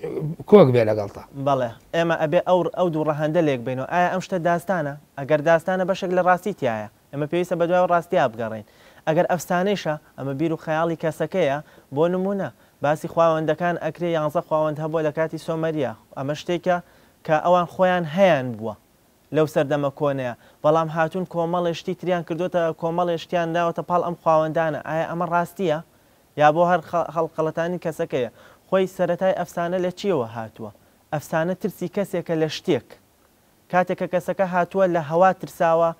کۆک بێ لەگەڵتە. بەڵێ ئێمە ئەبێ ئەو دوو ڕەهەندە لێک بینەوە. ئایا ئەم شتە داستانە؟ ئەگەر داستانە بەشێک لە ڕاستیتیایە ئێمە پێویستە بە دوای ڕاستیا بگەڕین. ئەگەر ئەفسانەیشە ئەمە بیر و خەیاڵی کەسەکەیە. بۆ نمونە باسی خواوەندەکان ئەکرێ 11 خواوەند هەبووە لە کاتی سۆمەریە، ئەمە شتێکە کە ئەوان خۆیان هەیان بووە لەو سەردەمە کۆنەیە، بەڵام هاتوون کۆمەڵێشتی تریان کردوتە کۆمەڵێشتیان داوەتە پاڵ ئەم خواوەندانە. ئایا ئەمە ڕاستیە یا بۆ هەر هەڵقەڵەتانی کەسەکەیە؟ خۆی سەرەتای ئەفسانە لە چیەوە هاتووە؟ ئەفسانە ترسی کەسێکە لە شتێک، کاتێکە کەسەکە هاتووە لە هەوا ترساوە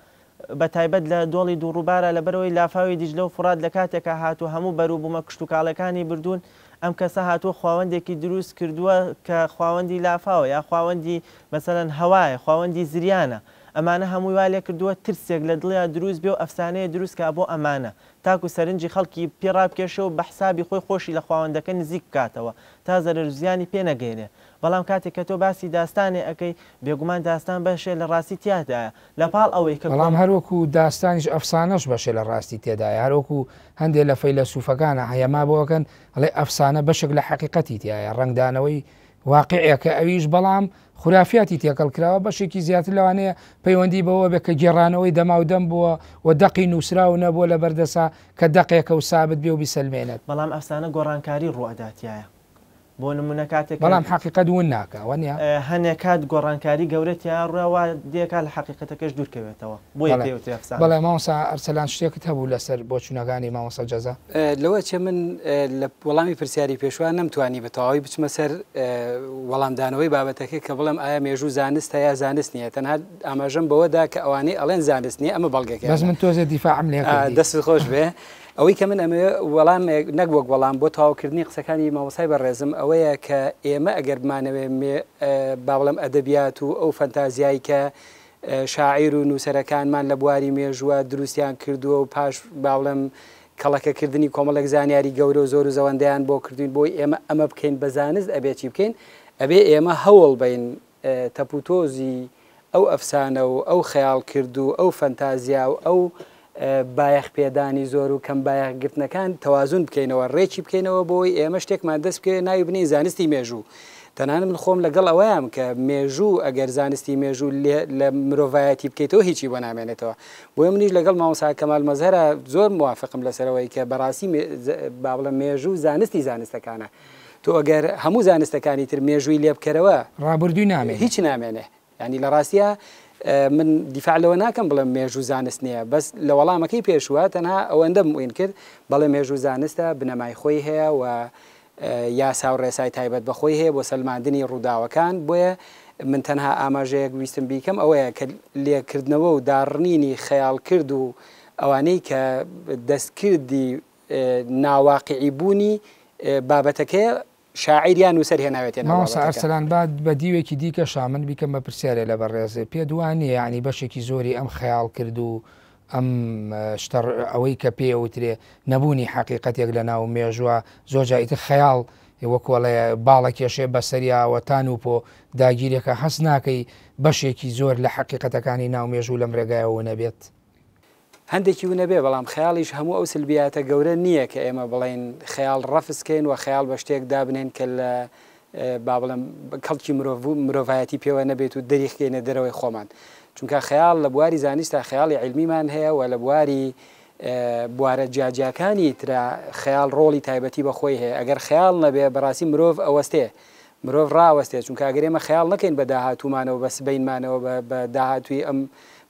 بە تایبەت لە دۆڵی دووڕووبارە لەبەرەوەی لافاوی دیجلە و فورات لە کاتێکە هاتووە هەموو بەروبوومە کشتتوکاڵەکانی بردوون ئەم کەسە هاتووە خواوەندێکی دروست کردووە کە خواوەندی لافاوە یا خواوەندی مەسەلەن هەوایە، خواوەندی زریانە. ئەمانە هەمووی وا لێ کردووە ترسێک لە دڵیا دروست بێ و ئەفسانەیە دروستکە بۆ ئەمانە تاکو سەرنجی خەڵکی پێڕابکێشە و بە حسابی خۆی خۆشی لە خواوەندەکە نزیک بکاتەوە تا زەرەر زیانی پێ نەگەێنێ. بەڵام کاتێک کە تۆ باسی داستانێ ئەەکەی بێگومان داستان بەشێ لە ڕاستی تیادایە لە پاڵ ئەوەی کە بەڵام هەروەکو داستانیش ئەفسانەش بەشێ لە ڕاستی تێدایە، هەروەکو هەندێک لە فەیلسوفەکانە هەیەما بۆکەن ئەڵێ ئەفسانە بەشێک لە حەقیقەتی تایە، ڕنگدانەوەی واقعەکە ئەویش بەڵام خورافیاتی تێکەڵ کراوە بەشێکی زیاتر لەوانەیە پەیوەندی بەوە بێ کە گێڕانەوەی دەما و دەم بووە و دەقی نووسرا و نەبووە لە بەردەسا کە دەقێکە و سابت بێ و بیسەلمێنێت. بەڵام ئەفسانە گۆڕانکاری ڕوئەداتیایە بۆ نمونە کاتێک بەڵام حقیقت ون ناکە وەنیە هەنێک کات گۆڕانکاری گەورەتیان ڕێوا دێکا لە حقیقەتەکەش دوورکەوێتەوە بۆیە پێوتێ ئەفسان. بەڵێ مامۆستا ئەرسەلان شتێکت هەبوو لەسەر بۆ چوونەکانی مامۆستا جەزا؟ لەوە چێ من لە وەڵامی پرسیاری پێشوان نەمتوانی بە تەواوی بچمە سەر وەڵامدانەوەی بابەتەکەی کە بڵم ئایا مێژوو زانست یا زانست نییە، تەنها ئاماژەم بەوەدا کە ئەوانەی ئەڵێن زانست نیە ئەمە بەڵگەکە. بەس من تۆزێ دیفاعم لێ دەست خۆش بێ. ئەوەی کە من ئەمە وەڵام نەک وەک وەڵام بۆ تەواوکردنی قسەکانی مامۆسای بەڕێزم ئەوەیە کە ئێمە ئەگەر بمانەوێ با بڵێم ئەدەبیات و ئەو فەنتازیایی کە شاعیر و نووسەرەکانمان لە بواری مێژووە دروستیان کردووە و پاش با بڵێم کەڵەکەکردنی کۆمەڵێک زانیاری گەورە و زۆر و زەوەندەیان بۆ کردوین بۆی ئێمە ئەمە بکەین بە زانست ئەبێ چی بکەین ئەبێ ئێمە هەوڵ بین تەپوتۆزی ئەو ئەفسانە و ئەو خەیاڵ کرد و ئەو فەنتازیا و ئەو بایەخ پێدانی زۆر و کەم بایەخگرتنەکان تەوازون بکەینەوە ڕێکی بکەینەوە بۆی ئێمە شتێکمان دەست بکەین ناوی بنین زانستی مێژوو. تەنانە من خۆم لەگەڵ ئەوەیەم کە مێژوو ئەگەر زانستی مێژوو لە مرۆڤایەتی بکەیتەوە هیچی بۆ نامێنێتەوە. بۆیە منیش لەگەڵ مامۆستا کەمال مەزهەرە زۆر موافقم لەسەرەوەی کە بەڕاستی با بڵێم مێژوو زانستی زانستەکانە. تۆ ئەگەر هەموو زانستەکانی تر مێژووی لێ بکەرەوە ڕابردووی نامێنێت هیچ نامێنێ. ینی لە ڕاستیە من دیفاع لەوە ناکەم بڵێم مێژوو زانست نییە، بەس لە وەڵامەکەی پێشوە تەنها ئەوەندە موین کرد بەڵێ مێژوو زانستە بنەمای خۆی هەیە و یاسا و ڕێسای تایبەت بەخۆی هەیە بۆ سەلماندنی ڕووداوەکان. بۆیە من تەنها ئاماژەیەک ویستم بیکەم ئەوەیە کە لێکردنەوە و داڕنینی خەیاڵ کرد و ئەوانەی کە دەستکردی ناواقعی بوونی بابەتەکەی شاعریان و سەر هێناوێتێن. مامۆستا ئەرسەلان بعد بە دیوێکی دیکە شامن بیکەم بە پرسیارێ لە بەڕێزێ پێ دوانێ ینی بەشێکی زۆری ئەم خەیاڵ کرد و ئەم ئەوەی کە پێوترێ نەبوونی حقیقەتێک لە ناو مێژووە زۆر جایتر خەیاڵ وەکۆڵێ باڵە کێشێ بەسەریاوەتان و پۆ داگیرێکە حەز ناکەی بەشێکی زۆر لە حقیقەتەکانی ناو مێژوو لەم ڕێگایەوە نەبێت. هەندێکی ونەبێ بەڵام خەیاڵیش هەموو ئەو سلبیاتە گەورە نییە کە ئێمە بڵێن خەیاڵ ڕەفسکەین و خەیاڵ بە شتێک دابنێن کە لە با بڵێم کەڵکی مرۆڤایەتی پێوە نەبێت و دەریخکەینە دەرەوەی خۆمان. چونکە خەیاڵ لە بواری زانستە خەیاڵی عیلمیمان هەیە و لە بوارە جیاجیاکانی ترا خەیاڵ ڕۆڵی تایبەتی بەخۆی هەیە. ئەگەر خەیاڵ نەبێ بەڕاستی مرۆڤ ئەوەستێ مرۆڤ ڕاوەستێت، چونکە ئەگەر ئێمە خەیاڵ نەکەین بە داهاتوومانەوە بە سبەینمانەوە بە داهاتووی ئەم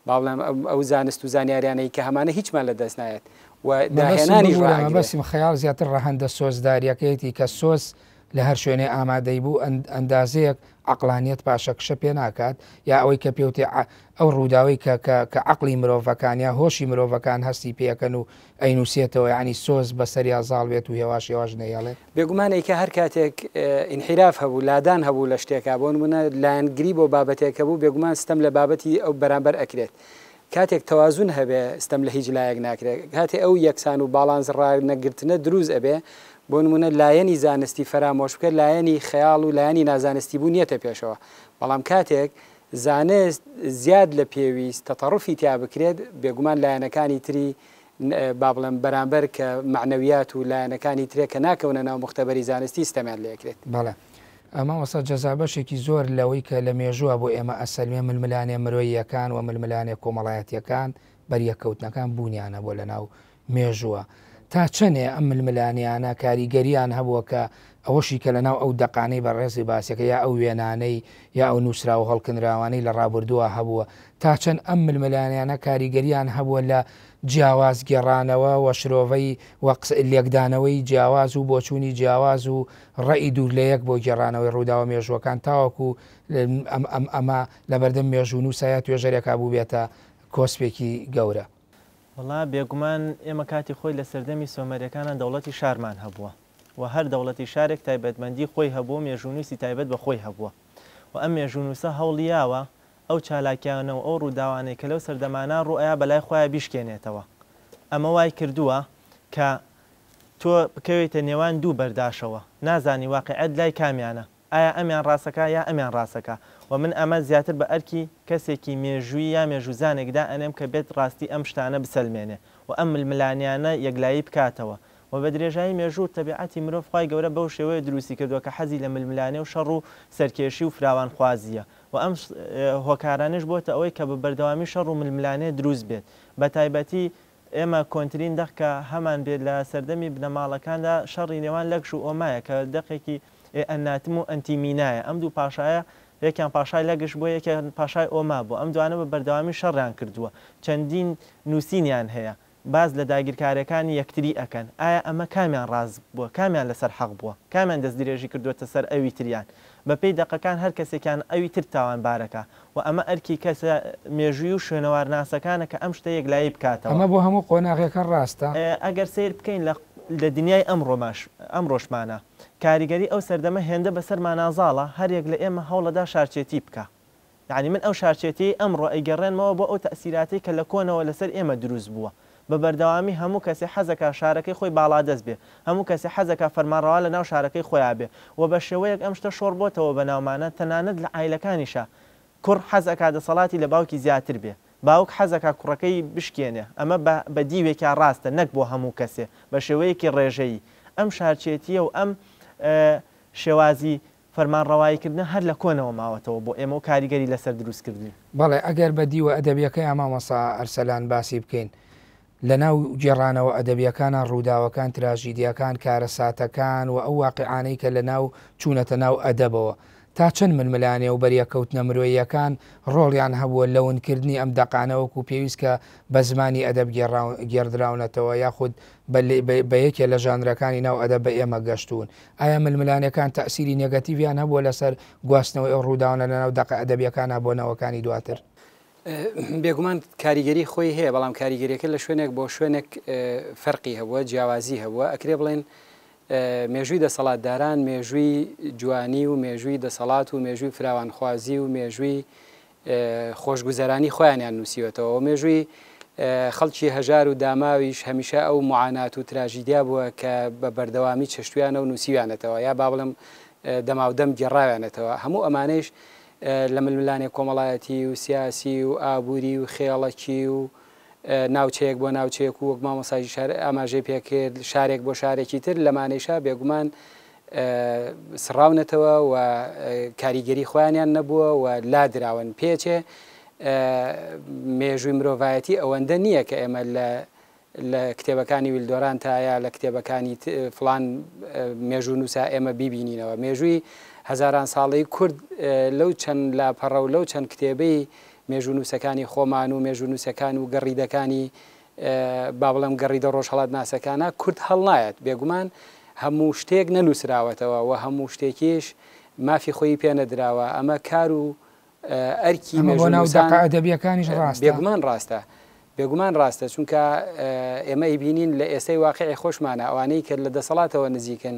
باڵام ئەو زانست و زانیاریانەی کە هەمانە هیچمان لە دەست نایێت و داهێنانی بەسیم خەیاڵ زیاتر ڕەهەندە سۆزداریەکەیەتی کە سۆز لە هەر شوێنێ ئامادەی بوو ئەندازەیەک عقلانیت پاشە کشە پێ ناکات یا ئەوەی کە پێوتێ ئەو ڕووداوی کە عقلی مرۆڤەکان یا هۆشی مرۆڤەکان هەستی پێەکەن و ئەینوسێتەوە ینی سۆز بەسەریا زاڵ بێت و هێواش نەیەڵێ. بێگومانەی کە هەر کاتێک ئینحراف هەبوو لادان هەبوو لە شتێکا بۆ نمونە لایەنگری بۆ بابەتێکە بوو بێگومان ستەم لە بابەتی ئەو بەرامبەر ئەکرێت. کاتێک تەوازون هەبێ ستەم لە هیچ لایەک ناکرێت. کاتێ ئەو یەکسان و باڵانس ڕانەگرتنە دروست ئەبێ بۆ نمونە لایەنی زانستی فەرامۆش بکە لایەنی خەیاڵ و لایەنی نازانستی بوو نیەتە پێشەوە. بەڵام کاتێک زانست زیاد لە پێویست تەتەڕفی تیا بکرێت بێگومان لایەنەکانی تری با بڵێم بەرامبەر کە معنەویات و لایەنەکانی ترێک کە ناکەونە ناو مختبەری زانستی ستەمیان لێکرێت. بەڵێ ئەمە وەسە جەزا بەشێکی زۆر لەوەی کە لە مێژووە بۆ ئێمە ئەسەلمێ ململانێ مرۆییەکان و ململانێ کۆمەڵایەتیەکان بەریەکەوتنەکان بوونیانە بۆ لە ناو مێژووە. تا چەنێ ئەم ململانیانە کاریگەریان هەبووە کە ئەوەشی کە لە ناو ئەو دەقانەی بەڕێزی باسیەکە یا ئەو وێنانەی یا ئەو نووسرا و هەڵکنراوانەی لە ڕابردووە هەبووە تا چەند ئەم ململانیانە کاریگەریان هەبووە لە جیاواز گێڕانەوە و شرۆڤەی لێکدانەوەی جیاواز و بۆچوونی جیاواز و ڕێی دوور لە یەک بۆ گێڕانەوەی ڕووداوە مێژوەکان تاوەکو ئەمە لە بەردەم مێژوو نووسایە توێژەرێکا بوو بێتە کۆسپێکی گەورە. وڵا بێگومان ئێمە کاتی خۆی لە سەردەمی سۆمەریەکانە دەوڵەتی شارمان هەبووە و هەر دەوڵەتی شارێک تایبەتمەندی خۆی هەبوو مێژوونووسی تایبەت بە خۆی هەبووە و ئەم مێژوونووسە هەوڵیاوە ئەو چالاکیانەوە ئەو ڕووداوانەی کە لەو سەردەمانە ڕوئیا بەلای خۆیان بیشکێنێتەوە. ئەمە وای کردووە کە تۆ بکەوێتە نێوان دوو بەرداشەوە نازانی واقعەت لای کامیانە ئایا ئەمیان ڕاستەکە یا ئەمیان ڕاستەکە و من ئەمە زیاتر بە ئەرکی کەسێکی مێژووی یا مێژوزانێکدا ئەنێم کە بێت ڕاستی ئەم شتانە بسەلمێنێ و ئەم ململانیانە یەکلایی بکاتەوە و بە درێژایی مێژوو تەبیعەتی مرۆڤ خی گەورە بەو شێوەیە دروستی کردووە کە حەزی لە ململانێ و شەڕ و سەرکێشی و فراوان خوازیە و ئەم هۆکارانش بۆتە ئەوەی کە بە بەردەوامی شەڕ و ململانێ دروست بێت بە تایبەتی ئێمە کۆنتترین دەخکە هەمان بێت لە سەردەمی بنەماڵەکاندا شەڕی نێوان لەکش و ئۆمایە کە دەقێکی ئەناتم و ئەنتیمینایە ئەم دوو پاشایە یەکیان پاشای لەگەشت بۆ یەکیان پاشای ئۆما بوو ئەم دوانە بە بەردەوامی شەڕیان کردووە چەندین نووسینیان هەیە باز لە داگیرکاریەکانی یەکتری ئەکەن ئایا ئەمە کامیان ڕاز بووە کامیان لەسەر حەق بووە کامیان دەست درێژی کردووەتە سەر ئەوی تریان بەپێی دەقەکان هەر کەسێکیان ئەوی تر تاوانبارەکە و ئەمە ئەرکی کەسە مێژووی و شوێنەوارناسەکانە کە ئەم شتە یەکلایی بکاتەوە ئەمە بۆ هەموو قۆناغەکە ڕاستە ئەگەر سیر بکەین لە دنیای ئەمڕۆژمانە کاریگەری ئەو سەردەمە هێندە بەسەر نازاڵە هەرێک لە ئێمە هەوڵەدا شارچێتی بکە یعنی من ئەو شارچێتی ئەمڕۆ ئەیگەڕێنمەوە بۆ ئەو تەسیراتی کە لە کۆنەوە لەسەر ئێمە دروست بووە بە بەردەوامی هەموو کەسی حەزەکە شارەکەی خۆی باڵادەست بێ هەموو کەسی حەزەکە فەرمانڕەوا لە ناو شارەکەی خۆیان بێ و بە شێوەیەک ئەم شتە شۆڕ بۆتەوە بە ناومانە تەنانەت لە ئایلەکانیشە کوڕ حەزەکە دەسەڵاتی لە باوکی زیاتر بێ باوک حەزەکە کوڕەکەی بشکێنێ ئەمە بە دیوێکیان ڕاستە نەک بۆ هەموو کەسێ بە شێوەیەکی ڕێژەیی ئەم شارچێتیە و ئەم شێوازی فەرمانڕەواییکردن هەر لە کۆنەوە ماوەتەوە بۆ ئێمە و کاریگەری لەسەر دروستکردن بەڵێ ئەگەر بە دیوە ئەدەبیەکەی مامۆستا ئەرسەلان باسی بکەین لە ناو گێڕانەوە ئەدەبیەکانە ڕووداوەکان تراژیدیەکان کارەساتەکان و ئەو واقعانەی کە لە ناو چوونەتە ناو ئەدەبەوە تا چەند ململانێ و بەریەکەوتنە مرۆییەکان ڕۆڵیان هەبووە لەونکردنی ئەم دەقانەوەکو پێویست کە بە زمانی ئەدەب گێڕدراونەتەوە یاخود بە یەکێ لە ژانرەکانی ناو ئەدەب بە ئێمە گەشتون ئایا ململانەکان تەسیری نێگەتیڤیان هەبووە لەسەر گواستنەوەی ئەو ڕووداونە لە ناو دەق ئەدەبیەکانە بۆ نەوەکانی دواتر بێگومان کاریگەری خۆی هەیە بەڵام کاریگەریەکە لە شوێنێک بۆ شوێنێک فەرقی هەبووە جیاوازی هەبووە ئەکرێ بڵێن مێژووی دەسەڵاتداران مێژووی جوانی و مێژووی دەسەڵات و مێژووی فراوانخوازی و مێژووی خۆشگوزەرانی خۆیانیان نووسیوەتەوە و مێژووی خەڵکی هەژار و داماویش هەمیشە ئەو معانات و تراژیدیا بووە کە بە بەردەوامی چەشتویانە و نووسیوانێتەوە یا با بڵم دەماودەم گێڕاوێنێتەوە هەموو ئەمانەش لە ململانێک کۆمەڵایەتی و سیاسی و ئابووری و خێڵەکی و ناوچەیەک بۆ ناوچەیەک و وەک مامۆسای ئاماژەی پێکرد شارێک بۆ شارێکی تر لەمانەیشا بێگومان سڕاونەتەوە و کاریگەری خۆیانیان نەبووە و لادراون پێچێ مێژووی مرۆڤایەتی ئەوەندە نییە کە ئێمە لە کتێبەکانی ویلدۆران تایا لە کتێبەکانی فلان مێژوو نووسا ئێمە بیبینینەوە مێژووی هەزاران ساڵی کورد لەو چەند لاپەڕە و لەو چەند کتێبەی مێژوو نووسەکانی خۆمان و مێژوو نووسەکان و گەڕیدەکانی با بڵێم گەڕیدە ڕۆژهەڵات ناسەکانە کورد هەڵنایەت بێگومان هەموو شتێک نەنووسراوەتەوە و هەموو شتێکیش مافی خۆی پێ نەدراوە ئەمە کار و ئەرکی ئەدەبیەکانیش ڕاست بێگومان ڕاستە بێگومان ڕاستە چونکە ئێمە ئیبینین لە ئێستای واقعی خۆشمانە ئەوانەی کە لە دەسەڵاتەوە نزیکن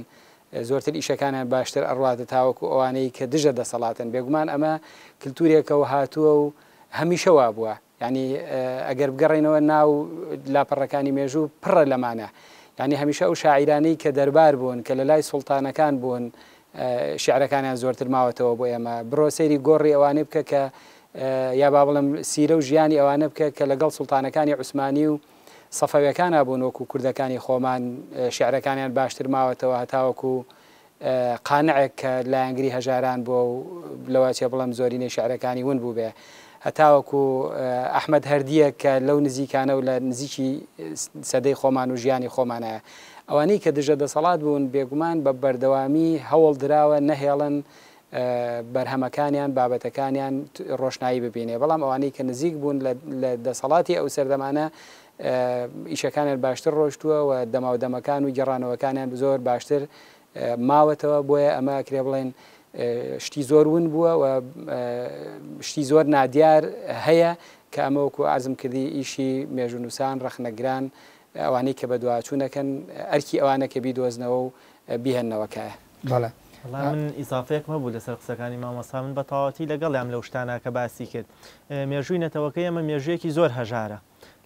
زۆرتر ئیشەکانیان باشتر ئەڕواتە تاوەکو ئەوانەی کە دژە دەسەڵاتن بێگومان ئەمە کللتورێکەوە هاتووە و هەمیشەوا بووە ینی ئەگەر بگەڕێنەوە ناو لاپەڕەکانی مێژوو پڕە لەمانە ینی هەمیشە ئەو شاعیرانەی کە دەربار بوون کە لە لای سوڵتانەکان بوون شیعرەکانیان زۆرتر ماوەتەوە بۆ ئێمە بڕۆ سەیری گۆڕی ئەوانەی بکە کە یا با بڵم سیرە و ژیانی ئەوانە بکە کە لەگەڵ سوڵتانەکانی عوسمانی و سەفەویەکانە بوون وەکو کوردەکانی خۆمان شیعرەکانیان باشتر ماوەتەوە هەتاوەکو قانعێک کە لایەنگری هەژاران بۆ و لەوە چێ بڵم زۆرینەی شیعرەکانی ون بوو بێ هەتاوەکو ئەحمەد هەردیە کە لەو نزیکانە و لە نزیکی سەدەی خۆمان و ژیانی خۆمانایە ئەوانەی کە دژە دەسەڵات بوون بێگومان بە بەردەوامی هەوڵ دراوە نەهێڵن بەرهەمەکانیان بابەتەکانیان ڕۆشنایی ببینێ بەڵام ئەوانەی کە نزیک بوون لە دەسەڵاتی ئەو سەردەمانە ئیشەکانیان باشتر ڕۆشتووە و دەماودەمەکان و گەڕانەوەکانیان زۆر باشتر ماوەتەوە بۆیە ئەمە کرێ بڵێن شتی زۆر ون بووە و شتی زۆر نادیار هەیە کە ئەمە وەکو ئازم کردی ئیشی مێژوو نووسان ڕەخنەگران ئەوانەی کە بە دواچوونەکەن ئەرکی ئەوانە کە بیدۆزنەوە و بیهێننەوەکایە بەڵێ من ئیزافەیەک مەبوو لەسەر قسەکانی مامۆستا من بە تەواوەتی لەگەڵیان لەو شتانە کە باسی کرد مێژووی نەتەوەکەی ئەمە مێژوویەکی زۆر هەژارە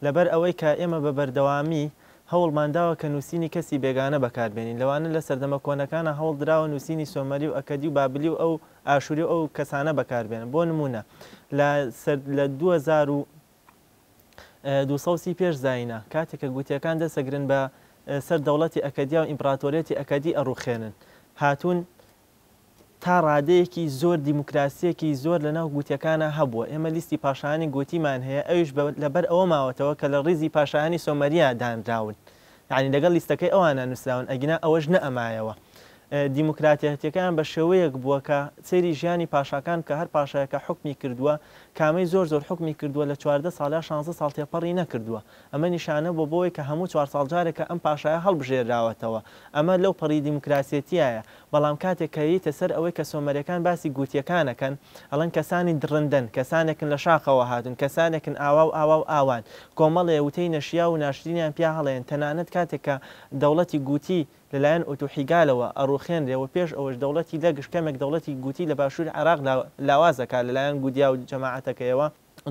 لەبەر ئەوەی کە ئێمە بە بەردەوامی هەوڵمانداوە کە نووسینی کەسی بێگانە بەکاربێنین لەوانە لە سەردەمە کۆنەکانە هەوڵ دراوە نووسینی سۆمەری و ئەکەدی و بابلی و ئەو ئاشووری و ئەو کەسانە بەکاربێنن بۆ نمونە لە 2230 پێش زاینە کاتێکە گوتیەکان دەسەگرن بە سەر دەوڵەتی ئەکەدیا و ئیمپراتۆریەتی ئەکەدی ئەڕوخێنن هاتوون تا ڕادەیەکی زۆر دیموکراسیەکی زۆر لەناو گوتیەکانە هەبووە ئێمە لیستی پاشایانی گوتیمان هەیە ئەوش لەبەر ئەوە ماوەتەوە کە لە ڕیزی پاشایانی سۆمەریە دانراون یعنی لەگەڵ لیستەکەی ئەوانە نووسراون ئەگینا ئەوەش نەئەمایەوە دیموکراتیەتەکان بە شێوەیەک بووە کە سەیری ژیانی پاشاکان کە هەر پاشایەکە حکمی کردووە کامەی زۆر حکمی کردووە لە 14 ساڵ 16 ساڵ تێپەڕی نەکردووە ئەمە نیشانە بۆ بۆی کە هەموو 4 ساڵ جارێکە ئەم پاشایە هەڵبژێراوەتەوە ئەمە لەو پەڕی دیموکراسیەتیایە بەڵام کاتێک کە ییتە سەر ئەوەی کە سۆمەرەکان باسی گوتیەکانەکەن ئەڵەن کەسانی درڕندن کەسانێکن لە شاخەوە هاتون کەسانێکن ئاوا و ئاوان کۆمەڵێ وتەی نەشیا و ناشرینیان پیا هەڵێن تەنانەت کاتێک کە دەوڵەتی گوتی لەلایەن ئۆتۆحیگالەوە ئەڕوخێنرێەوە پێش ئەوەش دەوڵەتی لەگەش کەمێک دەوڵەتی گوتی لە باشووری عراق لاوازەکە لەلایەن گودیا و جەماعەتەکەیەوە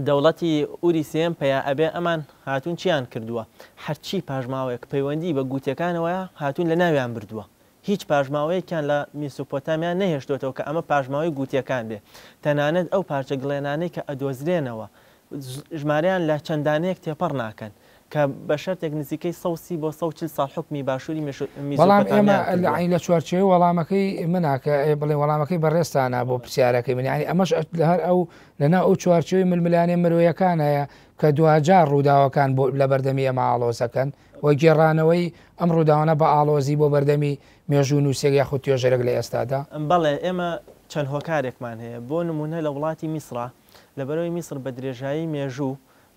دەوڵەتی ئوری سێم پێیا ئەبێ ئەمان هاتوون چیان کردووە هەرچی پاژماوەیەک پەیوەندی بە گوتیەکانەوەیە هاتوون لە ناویان بردووە هیچ پاژماوەیەکیان لە میسۆپۆتامیان نەهێشتوێتەوە کە ئەمە پاژماوەی گوتیەکان بێ تەنانەت ئەو پارچە گڵێنانەی کە ئەدۆزرێنەوە ژمارەیان لە چەندانەیەک تێپەڕ ناکەن کە بە شەرتێک نزیکەی 140 ساڵ حکمی باشووری بەڵام ئێمە لە چوارچێوەی وەڵامەکەی مناکە بڵێ وەڵامەکەی بەڕێستانە بۆ پرسیارەکەی من ینی ئەمەش هەر ئەو لەنا ئەو چوارچێوی ململانێ مرۆیەکانەیە کە دوجار ڕووداوەکان بۆ لە بەردەمی ئەمە ئاڵۆزەکەن وە گێڕانەوەی ئەم ڕووداوانە بە ئاڵۆزی بۆ بەردەمی مێژوو نووسێک یاخود توێژەرەك لە ئێستادا بەڵێ ئێمە چەند هۆکارێکمان هەیە بۆ نمونە لە وڵاتی میسرە لەبەرەوەی میسر بە درێژایی مێژوو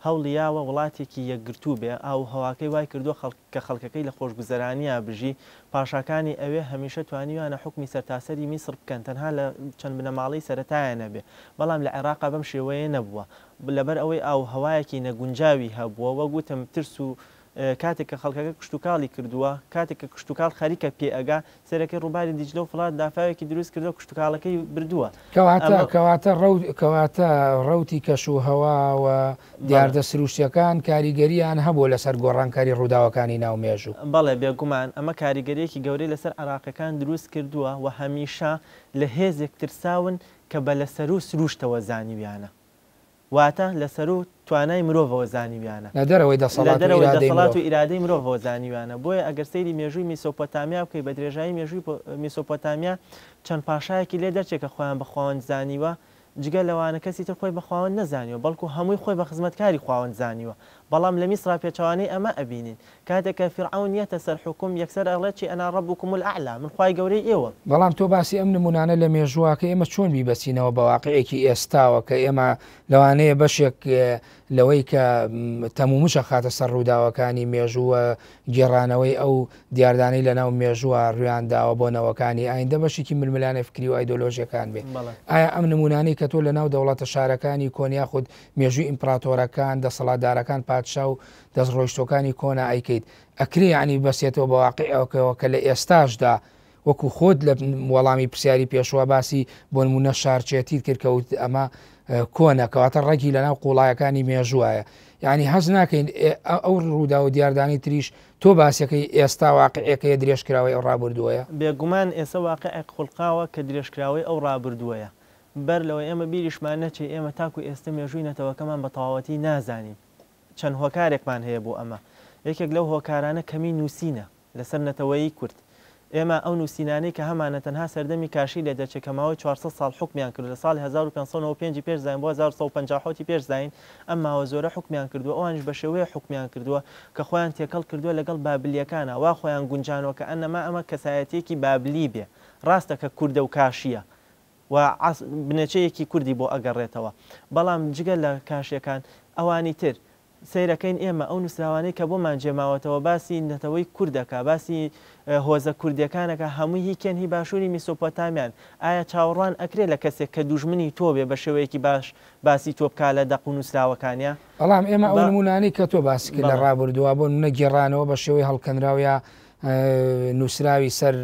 هەوڵیاوە وڵاتێکی یەکگرتوو بێ ئاو هەواکەی وای کردووە کە خەڵکەکەی لە خۆشگوزەرانیە بژی پاشاکانی ئەوێ هەمیشە توانیوانە حکمی سەرتاسەری میسر بکەن تەنها لە چەند بنەماڵی سەرەتایە نەبێ بەڵام لە عێراقا بەم شێوەیە نەبووە لەبەر ئەوەی ئاو هەوایەکی نەگونجاوی هەبووە وە گوتم ترس و کاتێک کە خەڵکەکە کشتتوکاڵی کردووە کاتێک کە کشتتوکال خەریکە پێئگا سەرەکەی ڕووباری دیجلە و فڵات دافاوێکی دروست کردو کشتتوکاڵەکەی بردووە کەواتە ڕوتی کەش و هەواوە دیاردە سروشتیەکان کاریگەریان هەبوو لەسەر گۆڕانکاری ڕووداوەکانی ناو مێژوو بەڵێ بێگومان ئەمە کاریگەریەکی گەورەی لەسەر عراقەکان دروست کردووە و هەمیشە لە هێزێک ترساون کە بە لەسەر و سروشتەوە زانیویانە واتە لەسەر و توانای مرۆڤەوە زانیویانە لە دەرەوەی دەسەڵات و ئیرادەی مرۆڤەوە زانیوانە بۆیە ئەگەر سەیری مێژووی میسۆپۆتامیا بکەی بە درێژایی مێژووی میسۆپۆتامیا چەند پاشایەکی لێ دەرچێکە خۆیان بە خواوەند زانیوە جگە لەوانە کەسی تر خۆی بە خواوەند نەزانیوە بەڵکو هەمووی خۆی بە خزمەتکاری خواوەند زانیوە بەڵام لە میسرا پێچوانەی ئەمە ئەبینین کاتێکە فیرعون یەتە سەر حکوم یەکسەر ئەڵێکی ئەنا ڕەبوکم الأعلا من خوای گەورەی ئێوە بەڵام تۆ باسی ئەم نمونانە لە مێژوواکە ئێمە چۆن بیبەچینەوە بە واقعێکی ئێستاوە کە ئێمە لەوانەیە بەشێک لەوەی کە تەمومشە خاتە سەر ڕووداوەکانی مێژووە گێڕانەوەی ئەو دیاردانەی لە ناو مێژووە ڕویانداوە بۆ نەوەکانی ئایندە بەشێکی ململانە فکری و ئایدۆلۆژیەکان بێ ئایا ئەم نمونانەی کە تۆ لە ناو دەوڵەتە شارەکانی کۆنیا خود مێژووی ئیمپراتۆرەکان دەسەڵاتدارەکان پادشا و دەستڕۆیشتەکانی کۆنا ئەیکەیت ئەکری عنی بەسێتەوە بە واقعەوەکەوە کە لە ئێستاشدا وەکو خۆت لە وەڵامی پرسیاری پێشوە باسی بۆ نمونە شارچێتی کردکەوت ئەمە کۆنە کەواتە ڕێکی لە ناو قوڵایەکانی مێژوایە یعنی هەز ناکەین ئەو ڕوودا و دیاردانی تریش تۆ باسیەکەی ئێستا واقعەکەی درێژکراوی ئەو ڕابردووەیە بێگومان ئێستا واقعێک خوڵقاوە کە درێژکراوی ئەو ڕابردووەیە بەر لەوەی ئێمە بیریشمان نەچێ ئێمە تاکو ئێستا مێژووی نەتەوەکەمان بە تەواوەتی نازانین چەند هۆکارێکمان هەیە بۆ ئەمە یەکێک لەو هۆکارانە کەمی نووسینە لەسەر نەتەوەیی کورد ئێمە ئەو نووسینانەی کە هەمانە تەنها سەردەمی کاشی لێ دەچێت کە ماوەی 400 ساڵ حکمیان کرد لە ساڵی 1595 پێش زاین بۆ 1950 پێش زاین ئەم ماوە زۆرە حکمیان کردووە ئەوانش بە شێوەیە حکمیان کردووە کە خۆیان تێکەڵ کردووە لەگەڵ بابلیەکانە وا خۆیان گونجانەوە کە ئەنەما ئەمە کەسایەتێکی بابلی بێ ڕاستە کە کوردە و کاشیە و بنەچەیەکی کوردی بۆ ئەگەڕێتەوە بەڵام جگە لە کاشیەکان ئەوانی تر سیرەکەین ئێمە ئەو نووسراوانەی کە بۆمان جێماوەتەوە باسی نەتەوەی کوردەکە باسی هۆزە کوردیەکانەکە هەمووی هیکێن هی باشووری میسۆپۆتامیان ئایا چاوەڕوان ئەکرێت لە کەسێک کە دوژمنی تۆ بێ بە شێوەیەکی باش باسی تۆ بکا لە دەق و نووسراوەکانیە بەڵام ئێمە ئەو نمونانەی کە تۆ باسی کرد لە ڕابردووە بۆ منە گێڕانەوە بە شێوەی هەڵکەنراویە نووسراوی سەر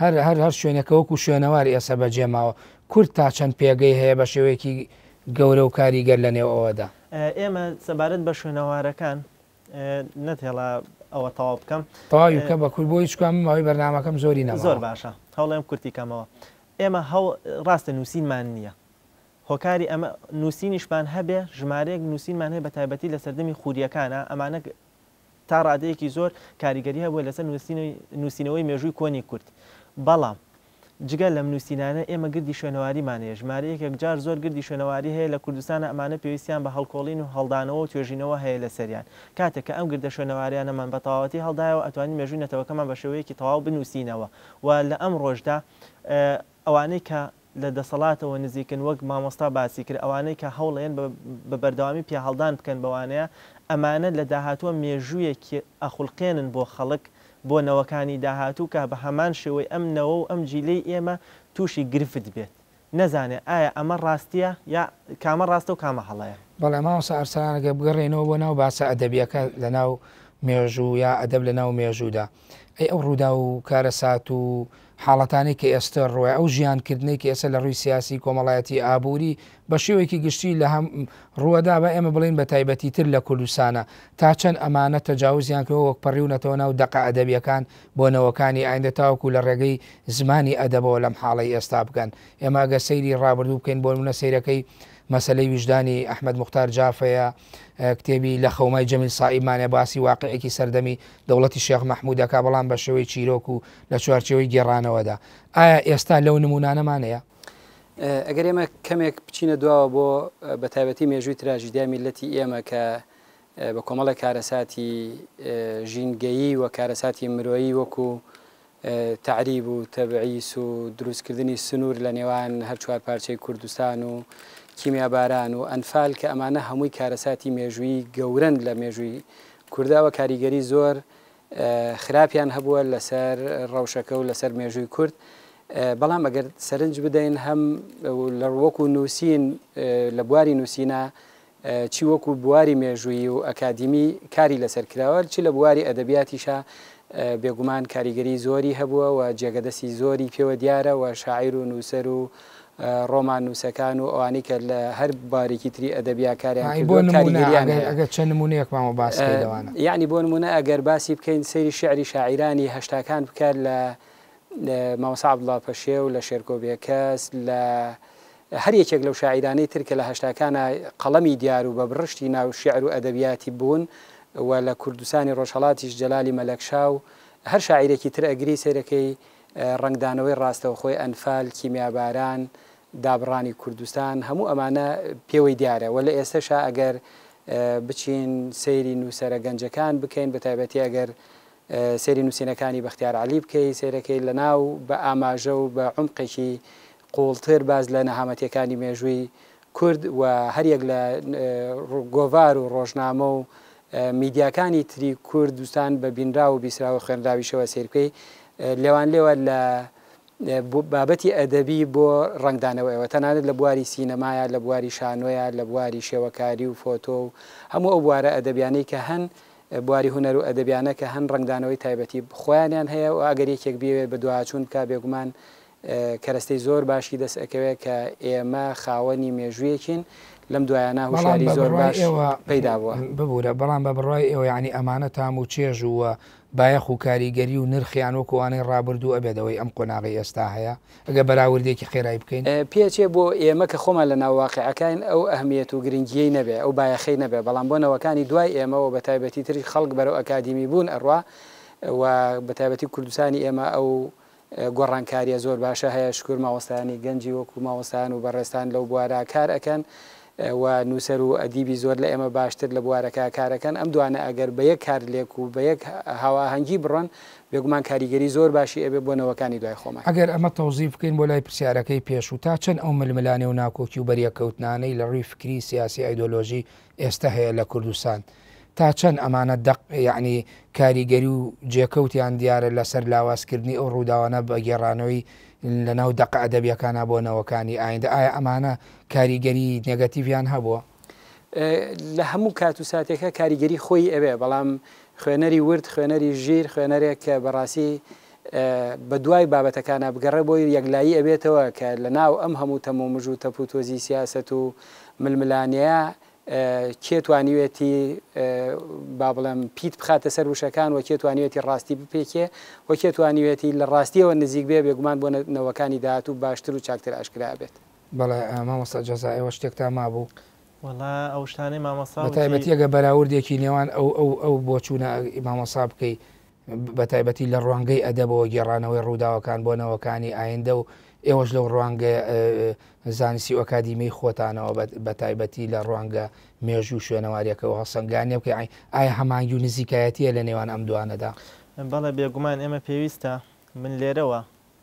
هەر شوێنەکە وەکو شوێنەواری ئێستا بەجێماوە کورد تا چەند پێگەی هەیە بە شێوەیەکی گەورە و کاریگەر لە نێو ئەوەدا ئێمە سەبارەت بە شوێنەوارەکان نەتێڵا ئەوە تەواو بکەم تەواوی بکە بە کورد بۆ هیچ کام ماوەی بەرنامەکەم زۆری نەما زۆر باشە هەوڵێم کورتی کەمەوە ئێمە ڕاستە نووسینمان نییە هۆکاری ئەمە نووسینیشمان هەبێ ژمارەیەک نووسینمان هەیە بە تایبەتی لە سەردەمی خوریەکانە ئەمانە تا ڕادەیەکی زۆر کاریگەری هەبووە لەسەر نووسینەوەی مێژووی کۆنی کورد بەڵام جگەل لەم نووسینانە ئێمە گردی شوێنەواریمانەیە ژمارەیەکێک جار زۆر گردی شوێنەواری هەیە لە کوردستانە ئەمانە پێویستیان بە هەڵکۆڵین و هەڵدانەوە و توێژینەوە هەیە لە سەریان کاتێک کە ئەم گردە شوێنەواریانەمان بە تەواوەتی هەڵدایەوە ئەتوانین مێژووی نەتەوەکەمان بە شێوەیەکی تەواو بنووسینەوە و لە ئەم ڕۆژدا ئەوانەی کە لە دەسەڵاتەوە نزیکن وەک مامۆستا باسی کرد ئەوانەی کە هەوڵێن بە بەردەوامی پیا هەڵدان بکەن بەوانەیە ئەمانە لە داهاتووە مێژوویەکی ئەخولقێنن بۆ خەڵک بۆ نەوەکانی داهاتوو کە بە هەمان شێوەی ئەم نەوە و ئەم جیلەی ئێمە تووشی گرفت بێت نەزانێ ئایا ئەمە ڕاستیە یا کامە ڕاستە و کامە هەڵەیە بەڵێ ماوەسا ئەرسلانەگە بگەڕێنەوە بۆ ناو باسە ئەدەبیەکە لە ناو مێژوو یا ئەدەب لە ناو مێژوودا ئەی ئەو ڕوودا و کارەسات و حاڵەتانی کە ئێستا ڕۆی ئەو ژیانکردنی کە ئێستا لە ڕووی سیاسی کۆمەڵایەتی ئابووری بە شێوەیەکی گشتی لە هەم ڕووەدا بە ئێمە بڵین بە تایبەتی تر لە کوردستانە تا چەند ئەمانە تەجاوزیان کەەوە وەک پەڕیونەتەوە ناو دەقە ئەدەبیەکان بۆ نەوەکانی ئایندە تاوەکو لە ڕێگەی زمانی ئەدەبەوە لەم حاڵی ئێستا بکەن ئێمە گە سەیری ڕابردوو بکەین بۆ منە سیرەکەی مەسلەی وجدانی ئەحمەد موختار جافەیە کتێبی لە خەومای جەمیل سائیمانە باسی واقعێکی سەردەمی دەوڵەتی شێخ مەحموودەکە بەڵام بە شێوەی چیرۆک و لە چوارچەوەی گێڕانەوەدا ئایا ئێستا لەو نمونانەمانەیە ئەگەر ئێمە کەمێک بچینە دواوە بۆ بە تایبەتی مێژووی تراژیدیا میلەتی ئێمە کە بە کۆمەڵە کارەساتی ژینگەیی و کارەساتی مرۆیی وەکو تعریب و تەبعیس و دروستکردنی سنوور لە نێوان هەر چوار پارچەی کوردستان و کیمیاباران و ئەنفال کە ئەمانە هەمووی کارەساتی مێژووی گەورن لە مێژووی کورداوە کاریگەری زۆر خراپیان هەبووە لەسەر ڕەوشەکە و لەسەر مێژووی کورد بەڵام ئەگەر سەرنج بدەین هەم لە وەکو نووسین لە بواری نووسینە چی وەکو بواری مێژووی و ئەکادیمی کاری لەسەر کراوە چی لە بواری ئەدەبیاتیشە بێگومان کاریگەری زۆری هەبووە و جێگەدەستی زۆری پێوە دیارە و شاعیر و نووسەر و ڕۆمان نووسەکان و ئەوانەی کە لە هەر بارێکی تری ئەدەبیا کاریگەریان چەند نمونەیەکمانەوە باس یعنی بۆ نمونە ئەگەر باسی بکەین سەیری شعری شاعیرانی هەشتاکان بکات لە مامۆستا عەبدوڵڵا پەشێ و لە شێرکۆ بێکەس لە هەر یەکێک لەو شاعیرانەی تر کە لە هەشتاکانە قەڵەمی دیار و بە بڕشتی ناو شعر و ئەدەبیاتی بوون و لە کوردستانی ڕۆژهەڵاتیش جەلالی مەلەکشا و هەر شاعیرێکی تر ئەگری سەرەکەی ڕنگدانەوەی ڕاستەوخۆی ئەنفال کیمیاباران دابڕانی کوردستان هەموو ئەمانە پێوەی دیارە و لە ئێستاشا ئەگەر بچین سەیری نووسەرە گەنجەکان بکەین بە تایبەتی ئەگەر سەیری نووسینەکانی بەختیار عەلی بکەی سەیرەکەی لە ناو بە ئاماژە و بە عومقێکی قوڵتر باز لە نەهامەتیەکانی مێژووی کورد و هەریەک لە گۆڤار و ڕۆژنامە و میدیاکانی تری کوردستان بە بینرا و بیسرا و خوێنراویشەوە سیرکەی لێوان لێوە لە بابەتی ئەدەبی بۆ ڕنگدانەوەیەوە تەنانەت لە بواری سینەمایە لە بواری شانۆیە لە بواری شێوەکاری و فۆتۆ و هەموو ئەو بوارە ئەدەبیانەی کە هەن بواری هونەر و ئەدەبیانە کە هەن ڕنگدانەوەی تایبەتی خۆیانیان هەیە و ئەگەر یەکێک بێ بە دوواچوون بکە بێگومان کەرەستەی زۆر باشی دەست ئەکەوێت کە ئێمە خاوەنی مێژوویەکین لەم دوایانە هوشاری زۆر باش پەیدا بووە ببوورە بەڵام بە بڕای ئێوە یعنی ئەمانە تام و چێژ وە بایەخ و کاریگەری و نرخیان وەکوانەی ڕابردوو ئەبێتەوەی ئەم قۆناغی ئێستا هەیە ئەگە بەراوردێکی خێرایی بکەین پێچێ بۆ ئێمە کە خۆمان لە ناوواقعەکان ئەو ئەهمیەت و گرنگیەی نەبێ ئەو بایەخەی نەبێ بەڵام بۆ نەوەکانی دوای ئێمەوە بە تایبەتی تری خەڵک بەرەو ئەکادیمی بوون ئەڕوا و بە تایبەتی کوردستانی ئێمە ئەو گۆڕانکاریە زۆر باشە هەیە شکر ماوەستانی گەنجی وەکو ماوەستان و بەڕێستان لەو بوارە کار ئەەکەن و نووسەر و ئەدیبی زۆر لە ئێمە باشتر لە بوارەکە کارەکەن ئەم دوانە ئەگەر بە یەک کار لێک و بە یەک هاواهەنگی بڕۆن بێگومان کاریگەری زۆر باشی ئەبێ بۆ نەوەکانی دوای خۆمان ئەگەر ئەمە تەوزیف بکەین بۆ لای پرسیارەکەی پێش و تا چەند ئەو ململانێ و ناکۆکی و بەریەکەوتنانەی لە ڕووی فکری سیاسی ئایدۆلۆژی ئێستا هەیە لە کوردستان تا چەند ئەمانە دەق یعنی کاریگەری و جێکەوتیان دیارە لەسەر لاوازکردنی ئەو ڕووداوانە بە گێڕانەوەی لە ناو دەقە ئەدەبیەکانە بۆ نەوەکانی ئایندە ئایا ئەمانە کاریگەری نێگەتیڤیان هەبووە لە هەموو کات و ساتێکە کاریگەری خۆی ئەوێ بەڵام خوێنەری ورد خوێنەری ژیر خوێنەرێک کە بەڕاستی بە دوای بابەتەکانە بگەڕێ بۆی یەکلایی ئەبێتەوە کە لە ناو ئەم هەموو تەمومژ و تەپوتۆزی سیاسەت و ململانەیە کێتوانیوێتی با بڵێم پیت بخاتە سەر وشەکان و کێتوانیوێتی ڕاستی بپێکێ و کێتوانیوێتی لە ڕاستیەوە نزیک بێ بێگومان بۆ نەوەکانی داهاتوو باشتر و چاکتر ئاشکرا بێت بەڵێ مامۆستا جەزائیەوە شتێکتا مابوو وەڵا ئەو شتانەی مامۆستا بە تایبەتیەگە بەراوردێکی نێوان ئەو بۆچوونە مامۆسا بکەی بە تایبەتی لە ڕوانگەی ئەدەبەوە گێڕانەوەی ڕووداوەکان بۆ نەوەکانی ئایندە و ئێوەش لەو ڕوانگە زانستی و ئەکادیمی خۆتانەوە بە تایبەتی لە ڕوانگە مێژوو شوێنەواریەکەەوە هەسەنگانیە بکە ئایا هەمانگی و نزیکایەتیە لە نێوان ئەم دوانەدا؟ بەڵێ بێگومان ئێمە پێویستە من لێرەوە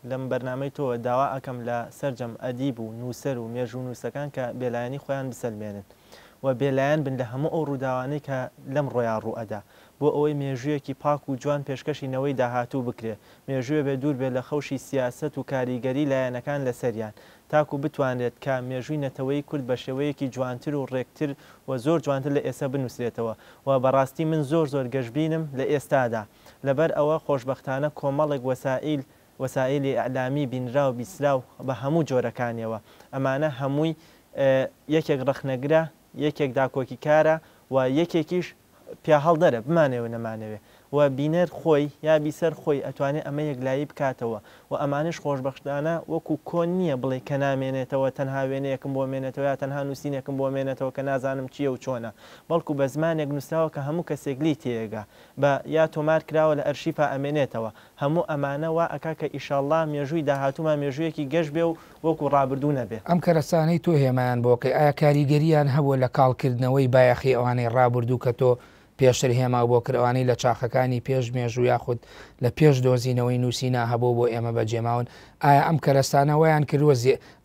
لەم بەرنامەی تۆ داوا ئەەکەم لە سەررجەم ئەدیب و نووسەر و مێژوو نووسەکان کە بێلایەنی خۆیان بسەلمێنن و بێلایەن بن لە هەموو ئەو ڕووداوانەی کە لەم ڕۆیان ڕوئەدا بۆ ئەوەی مێژوویەکی پاک و جوان پێشکەشینەوەی داهاتوو بکرێ مێژووە بێ دوور بێت لە خەوشی سیاست و کاریگەری لایەنەکان لەسەریان تاکو بتوانێت کە مێژووی نەتەوەی کورد بە شێوەیەکی جوانتر و ڕێکتر و زۆر جوانتر لە ئێستا بنووسێتەوە و بەڕاستی من زۆر گەشتبینم لە ئێستادا لەبەر ئەوە خۆشببختانە کۆمەڵێک وەسائلی ئەعلامی بینرا و بیسرا و بە هەموو جۆرەکانیەوە ئەمانە هەمووی یەکێک ڕخنەگرە یەکێک داکۆکی کارە و یەکێکیش پیا هەڵدەرە بمانەوە نەمانەوێ و بینەر خۆی یا بیسەر خۆی ئەتوانێت ئەمە یەکلایی بکاتەوە و ئەمانش خۆشببختانە وەکو کۆن نییە بڵێ کە نامێنێتەوە تەنها وێنەیەکم بۆ مێنێتەوە یا تەنها نووسینێکم بۆ مێنێتەوە کە نازانم چییە و چۆنە بەڵکو بە زمانێک نووسراوە کە هەموو کەسێکلی تێگا بە یا تۆمار کراوە لە ئەرشیفا ئەمێنێتەوە هەموو ئەمانەوە ئەکا کە ئیشاءڵڵا مێژووی داهاتوومان مێژوویەکی گەشت بێ و وەکو ڕابردوو نەبێ. ئەم کەرەسانەی تۆ هێمایان بۆکەی ئایا کاریگەریان هەبووە لە کاڵکردنەوەی بایەخی ئەوانەی ڕابردوو کە تۆ پێشتر هێما بۆ کردوانەی لە چاخەکانی پێش مێژوو یاخود لە پێش دۆزینەوەی نووسینا هەبوو بۆ ئێمە بەجێماون ئایا ئەم کەرەستانەوەیان کردوە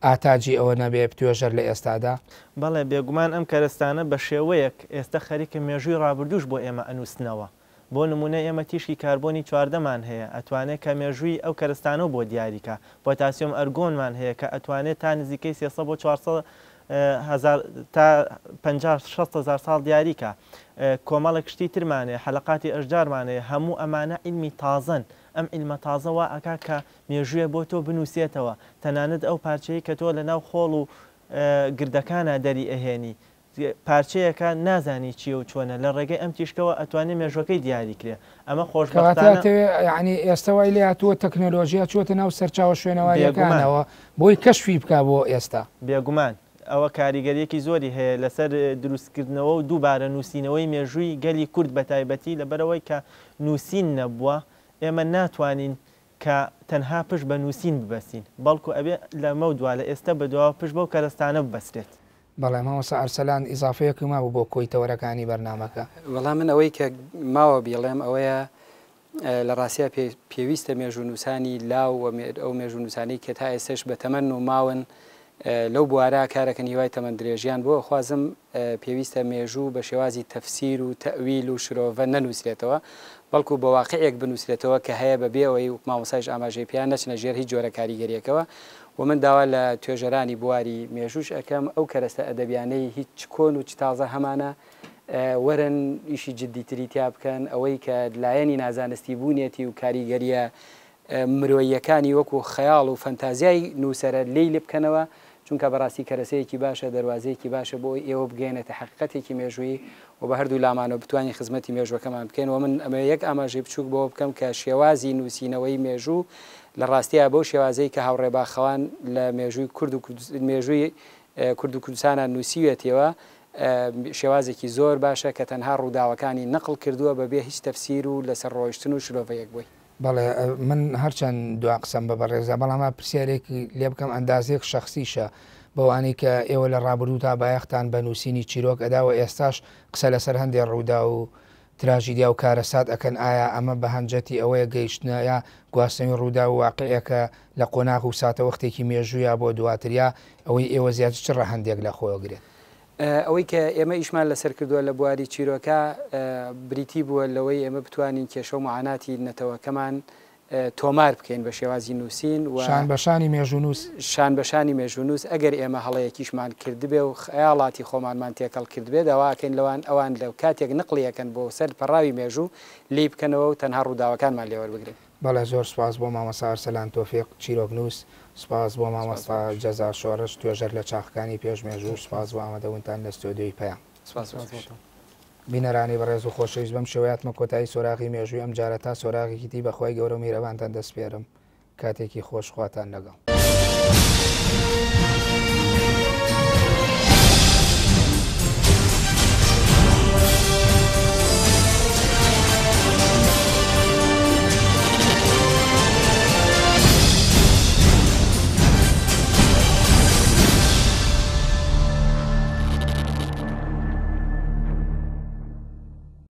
ئاتاجی ئەوە نەبێ توێژەر لە ئێستادا؟ بەڵێ بێگومان ئەم کەرەستانە بە شێوەیەک ئێستا خەریکە مێژووی ڕابردووش بۆ ئێمە ئەنووسنەوە بۆ نمونە ئێمە تیشکی کاربۆنی 14مان هەیە ئەتوانێت کە مێژووی ئەو کەرستانە بۆ دیاریکە پۆتاسیۆم ئەرگۆنمان هەیە کە ئەتوانێت تا نزیکەی 300 بۆ 400 تا 50-60 ساڵ دیاریکە کۆمەڵە کشتی ترمانێ حەلقاتی ئەشجارمانەیە هەموو ئەمانە ئیلمی تازن ئەم ئیلمە تازەوە ئەکا کە مێژوویە بۆ تۆ بنووسێتەوە تەنانەت ئەو پارچەیە کە تۆ لە ناو خۆڵ و گردەکانە دەری ئەهێنی پارچەیەکە نازانی چیە و چۆنە لە ڕێگەی ئەم تیشکەوە ئەتوانێت مێژوەکەی دیاریکرێ ئەمە خۆشببختانە ینی ئێستاوای لێ هاتووە تەکنۆلۆژیا چۆتە ناو سەرچاوە شوێنەوەیەکانەوە بۆی کەشفی بکە بۆ ئێستا بێگومان ئەوە کاریگەریەکی زۆری هەیە لەسەر دروستکردنەوە و دووبارە نووسینەوەی مێژووی گەلی کورد بە تایبەتی لەبەرەوەی کە نووسین نەبووە ئێمە ناتوانین کە تەنها پشت بە نووسین ببەستین بەڵکو ئەبێ لەمە دووە لە ئێستا بەدواوە پشت بەو کەرەستانە ببەستێت. بەڵێ مامۆستا ئەرسەلان ئیزافەیەکی مابوو بۆ کۆیتەوەرەکانی بەرنامەکە. وەڵام من ئەوەی کە ماوە بیڵێم ئەوەیە لە ڕاستیە پێویستە مێژوو نووسانی لاو ئەو مێژوو نووسانی کە تا ئێستش بە تەمەن و ماون لەو بوارە کارەکەن هیوای تەمەند درێژیان بۆ خوازم پێویستە مێژوو بە شێوازی تەفسیر و تەویل و شرۆڤە نەنووسێتەوە بەڵکو بە واقعێک بنووسێتەوە کە هەیە بەبێ ئەوەی مامۆسایش ئاماژەی پیان نەچنە ژێر هیچ جۆرە کاریگەریەکەوە و من داوا لە توێژەرانی بواری مێژوش ئەەکەم ئەو کەرەستە ئەدەبیانەی هیچ کۆن و چ تازە هەمانە وەرن ئیشی جددیتری تیا بکەن ئەوەی کە لایەنی نازانستی بوونێتی و کاریگەریە مرۆییەکانی وەکو خەیاڵ و فەنتازیای نووسەرە لی لێ بکەنەوە چونکە بەڕاستی کەرەسەیەکی باشە دەواازەیەکی باشە بۆ ئێوە بگەێنێتە حقیقەتێکی مێژووی و بە هەردوو لامانەوە بتوانین خزمەتی مێژوەکەمان بکەین و من ئەمە یەک ئاماژەی بچووک بۆ بکەم کە شێوازی نووسینەوەی مێژوو لە ڕاستیە بەو شێوازەی کە هاوڕێباخەوان لە مێژووی مێژووی کورد و کوردستانە نووسیوێتەوە شێوازێکی زۆر باشە کە تەنها ڕووداوەکانی نەقل کردووە بەبێ هیچ تەفسیر و لەسەر ڕۆیشتن و شلۆڤەیەک بووی. بەڵێ من هەرچەند دو قسەم بە بەڕێزە بەڵامە پرسیارێکی لێ بکەم ئەندازێک شخصیشە بەوانەی کە ئێوە لە ڕابردوو تا بایەختان بە نووسینی چیرۆک ئەداوە ئێستاش قسە لەسەر هەندێک ڕوودا و تراژیدیا و کارەسات ئەکەن ئایا ئەمە بە هەنجەتی ئەوەیە گەیشتنە یا گواستنی ڕوودا و واقعەکە لە قۆناغ و ساتە وەختێکی مێژوویە بۆ دواتریا ئەوەی ئێوە زیاتر چ ڕەهەندێک لە خۆگرێت. ئەوەی کە ئێمە ئیشمان لەسەر کردووە لە بواری چیرۆکە بریتی بووە لەوەی ئێمە بتوانین کێشە و معاناتی نەتەوەکەمان تۆمار بکەین بە شێوازی نووسین و شانبەشانی مێژوونووس شانبەشانی مێژوونووس ئەگەر ئێمە هەڵەیەکیشمان کردبێ و خەیاڵاتی خۆمانمان تێکەڵ کردبێ داواکەین لەوان ئەوان لەو کاتێک نقلیەکەن بۆ سەر پەڕاوی مێژوو لی بکەنەوە و تەنها ڕووداوەکانمان لێوەربگرن. بەڵێ زۆر سپاس بۆ مامۆستا ئەرسەلان تۆفیق چیرۆکنووس سپاس بۆ مامۆستا جەزا شۆڕش توێژەر لە چاخەکانی پێش مێژوو سپاس بۆ ئامادەبوونتان لە ستۆدیۆی پەیام. بینەرانی بەڕێز و خۆشەویست بەم شێوەیەتمە کۆتایی سۆراغی مێژووی ئەم جارە تا سۆراغێکی دی بەخوای گەورە و میرەوانتان دەسپێرم کاتێکی خۆشخواتان لەگەڵ.